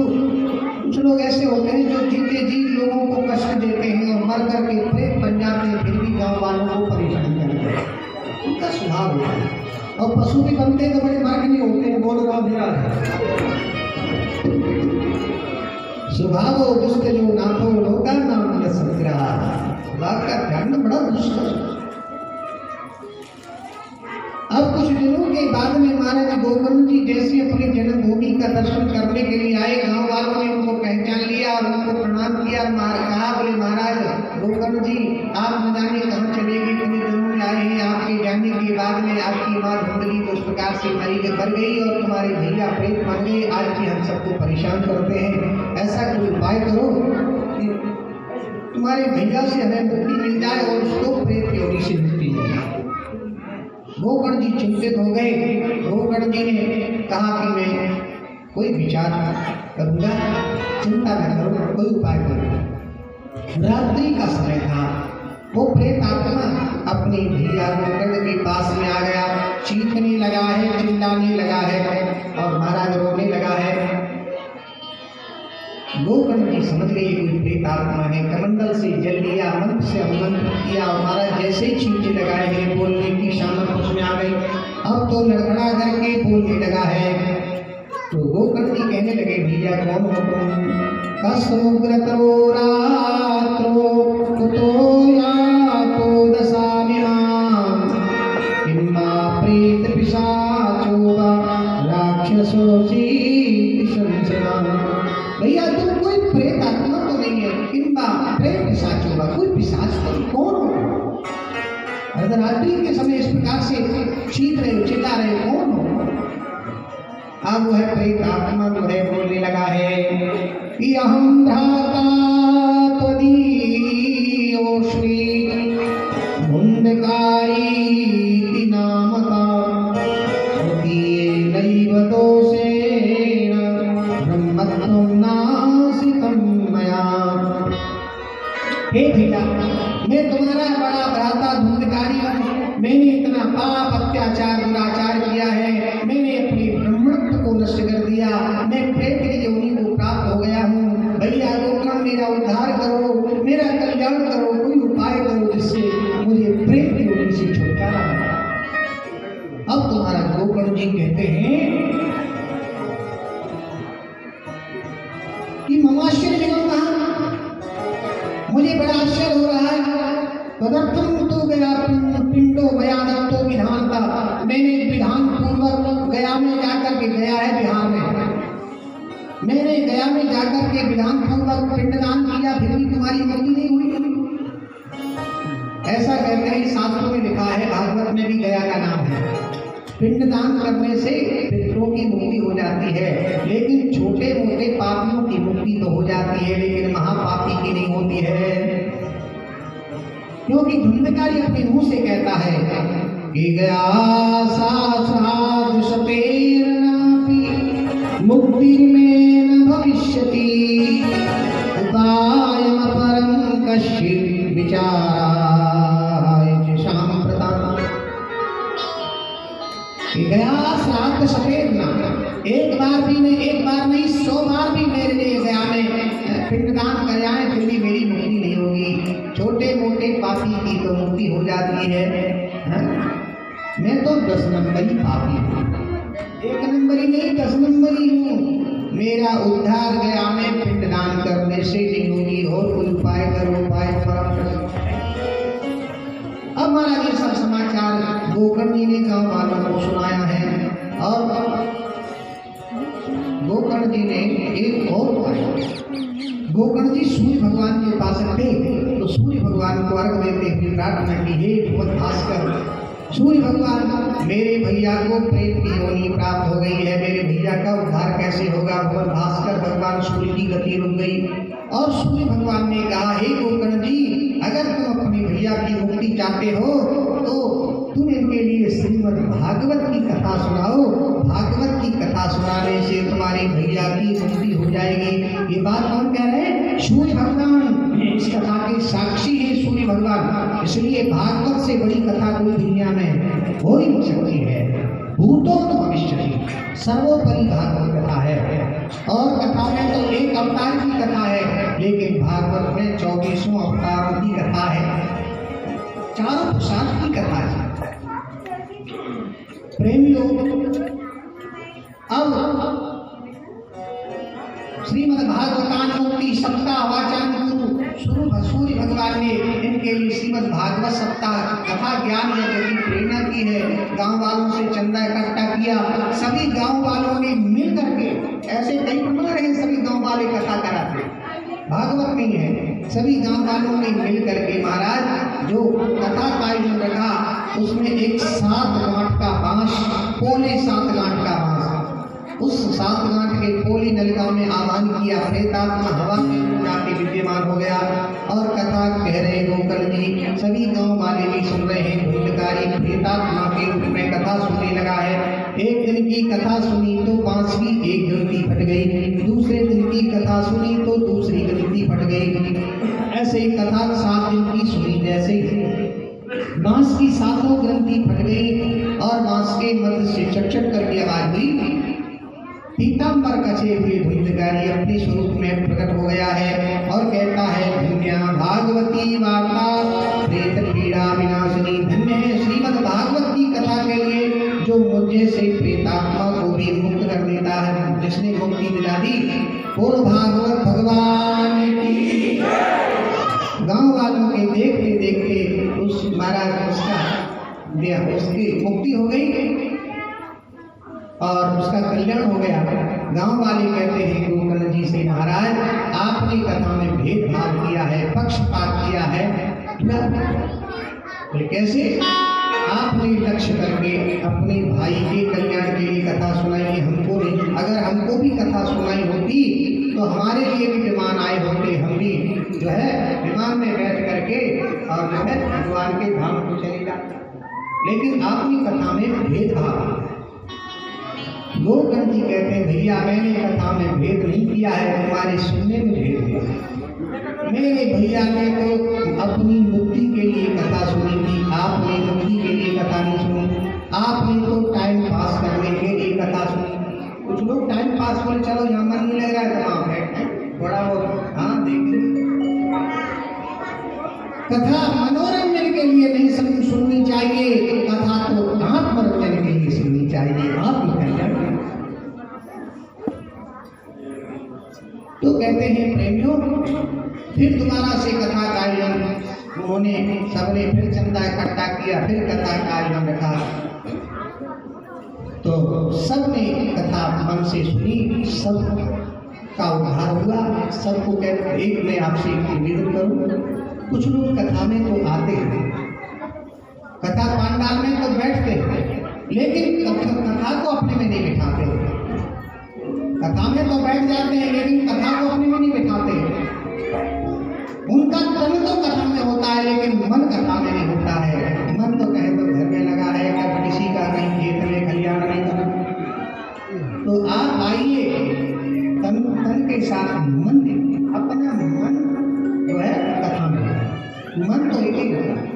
कुछ लोग ऐसे होते हैं जो जीते जी लोगों को कष्ट देते हैं और मर करके प्रेत बन जाते हैं, फिर भी गांव वालों को परेशान करते हैं, उनका स्वभाव होता है। और पशु भी बनते हैं तो बड़े मार्ग नहीं होते हैं, बोल रहा स्वभाव दुष्ट जो नाथो लोका नाम सत्रा, स्वभाव का ध्यान बड़ा दुष्ट है। अब कुछ दिनों के बाद में महाराज गोकर्ण जी जैसे अपनी जन्मभूमि का दर्शन करने के लिए आए, गांव वालों ने उनको पहचान लिया और उनको प्रणाम किया। कहा बोले महाराज गोकर्ण जी, आप न जाने कहाँ चले गए, कितने दिनों में आए हैं। आपके जाने के बाद में आपकी माँ धुंधली को उस प्रकार से मर गई और तुम्हारे भैया प्रेत बन गए, आज भी हम सबको परेशान करते हैं। ऐसा कोई उपाय करो कि तुम्हारे भैया से हमें मुक्ति मिल जाए और उसको प्रेत योनि से मुक्ति मिल जाए। गोकर्ण जी चिंतित हो गए। गोकर्ण जी ने कहा कि मैं कोई विचार करूंगा, चिंता न करो, कोई उपाय करूंगा। रात्रि का समय था। वो प्रेत आत्मा अपने भैया गोकर्ण के पास में आ गया, चीखने लगा है, चिल्लाने लगा है और महाराज रोने लगा है। गोकर्ण जी समझ गए कोई प्रेत आत्मा है, कमंडल से जल लिया, मंत्र से अवमंत्र किया और महाराज जैसे ही चींटे लगाए हैं, बोलने की सामर्थ उसमें आ गई। अब तो लड़खड़ा करके बोलने लगा है। तो गोकर्ण जी कहने लगे, भैया कौन हो तुम? कसमुग्रतो रात्रो कुतो यातो दशामिमां किम्मा प्रेत पिशाचो वा राक्षसोऽसि संसना। भैया तुम कोई प्रेत आत्मा तो नहीं है, किंबा प्रेत पिशाच होगा, कोई पिशाच तो कौन हो? अर्धरात्रि के समय इस प्रकार से चीख रहे हो, चिल्ला रहे हो, कौन हो? अब वो है प्रेत आत्मा जो है बोलने लगा है कि अहम भ्राता त्वदीयोऽस्मि धुंधकारी हे भैया, मैं तुम्हारा बड़ा भ्राता धुंधकारी हूँ। मैंने इतना पाप अत्याचार दुराचार किया है, मैंने अपने ब्रह्मत्व को नष्ट कर दिया, मैं प्रेत की योनि को प्राप्त हो गया हूँ। भैया गोकर्ण मेरा उद्धार करो, मेरा कल्याण करो, कोई उपाय करो जिससे मुझे प्रेत की योनि से छुटकारा मिले। अब तुम्हारा गोकर्ण जी कहते हैं कि ममाश्चर्य जगम कहा, मुझे बड़ा आश्चर्य हो रहा है। तदर्थम तो गया पिंडो गया दत्तो विधान का, मैंने विधान पूर्वक गया में जाकर के, गया है बिहार में, मैंने गया में जाकर के विधान पूर्वक पिंडदान किया, फिर भी तुम्हारी मृत्यु नहीं हुई। ऐसा कहते हैं, शास्त्रों में लिखा है, भागवत में भी गया का नाम है। पिंडदान करने से पितरों की मुक्ति हो जाती है, लेकिन छोटे मोटे पापियों की मुक्ति तो हो जाती है, लेकिन महापापी की नहीं होती है। क्योंकि धुंधकारी अपने मुंह से कहता है कि गया सहस्राब्द शतेरनापि मुक्ति में न भविष्यति उपायम परम कश्चित् विचाराय साम्प्रताम्। गया श्राद्ध सफेरना, एक बार नहीं 100 बार भी मेरे लिए गया में पिंडदान कर जाए फिर भी मेरी मुक्ति नहीं होगी। छोटे मोटे पापी की तो मुक्ति हो जाती है, मैं तो 10 नंबरी पापी हूँ, 1 नंबरी नहीं 10 नंबरी हूँ। मेरा उद्धार गया में पिंडदान करने से नहीं होगी, और कोई उपाय करो, उपाय परम। अब महाराज ये सब समाचार गोकर्ण जी ने गांव वालों को सुनाया है, और गोकर्ण जी ने एक और उपाय। गोकर्ण जी सूर्य भगवान के उपासक थे, तो सूर्य भगवान को अर्घ देते हुए प्रार्थना की, हे भगवत भास्कर, सूर्य भगवान मेरे भैया को प्रेत की योनि प्राप्त हो गई है, मेरे भैया का उद्धार कैसे होगा। भगवान भास्कर भगवान सूर्य की गति रुक गई, और सूर्य भगवान ने कहा, हे गोकर्ण जी, अगर तुम अपने भैया की मुक्ति चाहते हो तो तुम इनके लिए श्रीमद् भागवत की कथा सुनाओ। भागवत की कथा सुनाने से तुम्हारे भैया की मुक्ति हो जाएगी। ये बात कौन कह रहे हैं? सूर्य भगवान। इस कथा के साक्षी है सूर्य भगवान, इसलिए भागवत से बड़ी कथा कोई दुनिया में हो ही नहीं सकती है। भूतो तो भविष्य सर्वोपरि भागवत कथा है, और कथा में तो एक अवतार की कथा है, लेकिन भागवत में 24 अवतारों की कथा है, 4 पुरुषार्थ की कथा है। प्रेमियों, अब श्रीमद् भागवतानुमुक्ति सप्ताह वाचन सूर्य भगवान ने इनके लिए श्रीमद् भागवत सप्ताह कथा ज्ञान यज्ञ की प्रेरणा की है। गांव वालों से चंदा इकट्ठा किया, सभी गांव वालों ने मिल करके, ऐसे कई प्रमाण हैं सभी गांव वाले कथा कराते, भागवत नहीं है, सभी गांव वालों ने मिल करके महाराज जो कथा का आयोजन रखा, उसमें एक 7 गांठ का बांस, पोले 7 गांठ का बांस, उस 7 गांठ के पोली नलिका में आह्वान किया, प्रेतात्मा हवा में जाके विद्यमान हो गया। और कथा कह रहे गोकर्ण जी, सभी गांव वाले भी सुन रहे हैं, धुंधकारी प्रेतात्मा के रूप में कथा सुनने लगा है। एक दिन की कथा सुनी तो बांस की एक ग्रंथि फट गई, दूसरे दिन की कथा सुनी तो दूसरी ग्रंथि फट गई, ऐसे ही कथा 7 दिन की सुनी, जैसे बांस की 7 ग्रंथि फट गई और बांस के मध्य से चट-चट करके आवाज हुई। पीताम्बर कचे हुए धुंधकारी अपने स्वरूप में प्रकट हो गया है और कहता है, धन्या भागवती वार्ता प्रेत पीड़ा विनाशिनी। धन्य है श्रीमद् भागवत की कथा के लिए जो मुझे से प्रेतात्मा को भी मुक्त कर देता है, जिसने मुक्ति दिला दी। बोलो भागवत भगवान की। गांव वालों के देखते देखते उस महाराज उसकी मुक्ति हो गई और उसका कल्याण हो गया। गांव वाले कहते हैं गोकर्ण जी से, महाराज आपने कथा में भेदभाव किया है, पक्षपात किया है, तो कैसे? आपने लक्ष्य करके अपने भाई के कल्याण के लिए कथा सुनाई, हमको नहीं। अगर हमको भी कथा सुनाई होती तो हमारे लिए भी विमान आए होते, हम भी जो है विमान में बैठ करके और जो है भगवान के धाम को चले जाते, लेकिन आपकी कथा में भेदभाव। गोकर्ण जी कहते हैं, भैया मैंने कथा में भेद नहीं किया है, तुम्हारे सुनने में भेद है। मेरे भैया ने तो पास, बोले चलो यहाँ मन नहीं लग रहा है तो वहाँ बैठे थोड़ा बहुत हाँ देखें। कथा मनोरंजन के लिए नहीं सुननी चाहिए, कथा तो आत्मरंजन के लिए सुननी चाहिए। आप ही कल्याण। तो कहते हैं प्रेमियों, फिर दोबारा से कथा का आयोजन उन्होंने सबने फिर चंदा इकट्ठा किया, फिर कथा का आयोजन रखा। तो सबने कथा मन से सुनी, सब का उद्धार हुआ। सबको कहते एक मैं आपसे निवेदन करूं, कुछ लोग कथा में तो आते हैं, कथा पांडाल में तो बैठते हैं, लेकिन कथा को अपने में नहीं बिठाते। कथा में तो बैठ जाते हैं लेकिन कथा को अपने में नहीं बिठाते। उनका तन तो कथा में होता है लेकिन मन कथा में नहीं होता है। मन तो कहे तो घर में लगा है, कब किसी का नहीं खेत में खलियान नहीं करना। तो आप आइए तन के साथ मन दे, अपना मन जो है कथा में, मन तो एक ही होता है।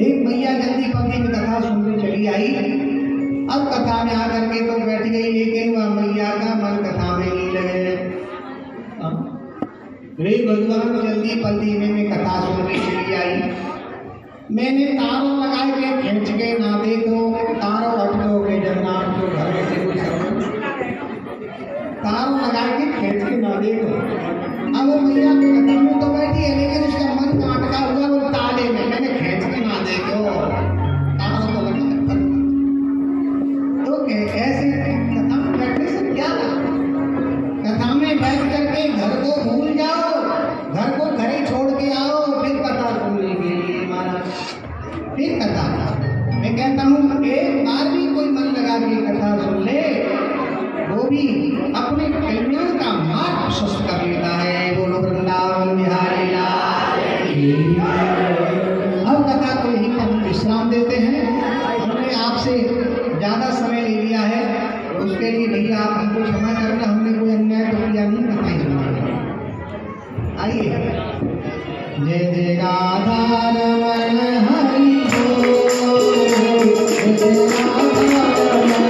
एक मैया जल्दी पति में कथा सुनने चली आई, अब कथा में आकर के तो बैठ गई, लेकिन वह मैया का मन कथा में नहीं लगे। रे भगवान जल्दी पलती में कथा सुनने चली आई, मैंने तारों लगाए के खींच के ना देखो, तारों अटको के जन्नाथ को घर में से कुछ तारों लगा के खींच के ना देखो। अब वो मैया कथा में तो बैठी है लेकिन उसका मन अटका हुआ वो ताले में, मैंने खींच के ना देखो, तारों तो लगा। तो ऐसे कथा में बैठने से क्या लाभ? कथा में बैठ करके घर को भूल जाओ, घर को घर ही छोड़ के आओ, फिर कथा सुनने के लिए महाराज, फिर कथा। मैं कहता हूँ एक बार भी कोई मन लगा के कथा सुन ले, वो भी अपने कल्याण का मार्ग प्रशस्त कर लेता है। बोलो वृंदावन बिहारी लाल की। अब कथा को यही हम विश्राम देते हैं। हमने आपसे ज्यादा समय ले लिया है, उसके लिए भैया आप हमको क्षमा करना, हमने कोई अन्याय तो किया नहीं, कथा ही सुना। आइए। जय जय राधा रमण हरि बोल, जय जय राधा रमण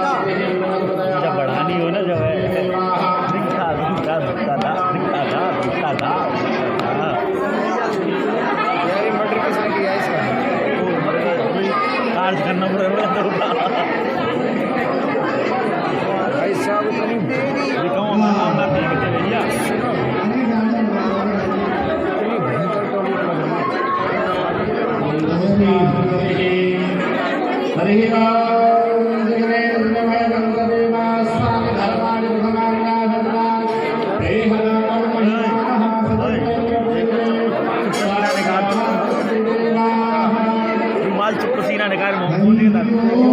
जब बढ़ानी हो ना जब मटर किसने किया इसका? चार्ज करना पड़ेगा भाई साहब इतनी देरी ये कहूँ नाम ना देखते भैया इतनी भयंकर टॉपिक रुमाल से पसीना निकाल मुंह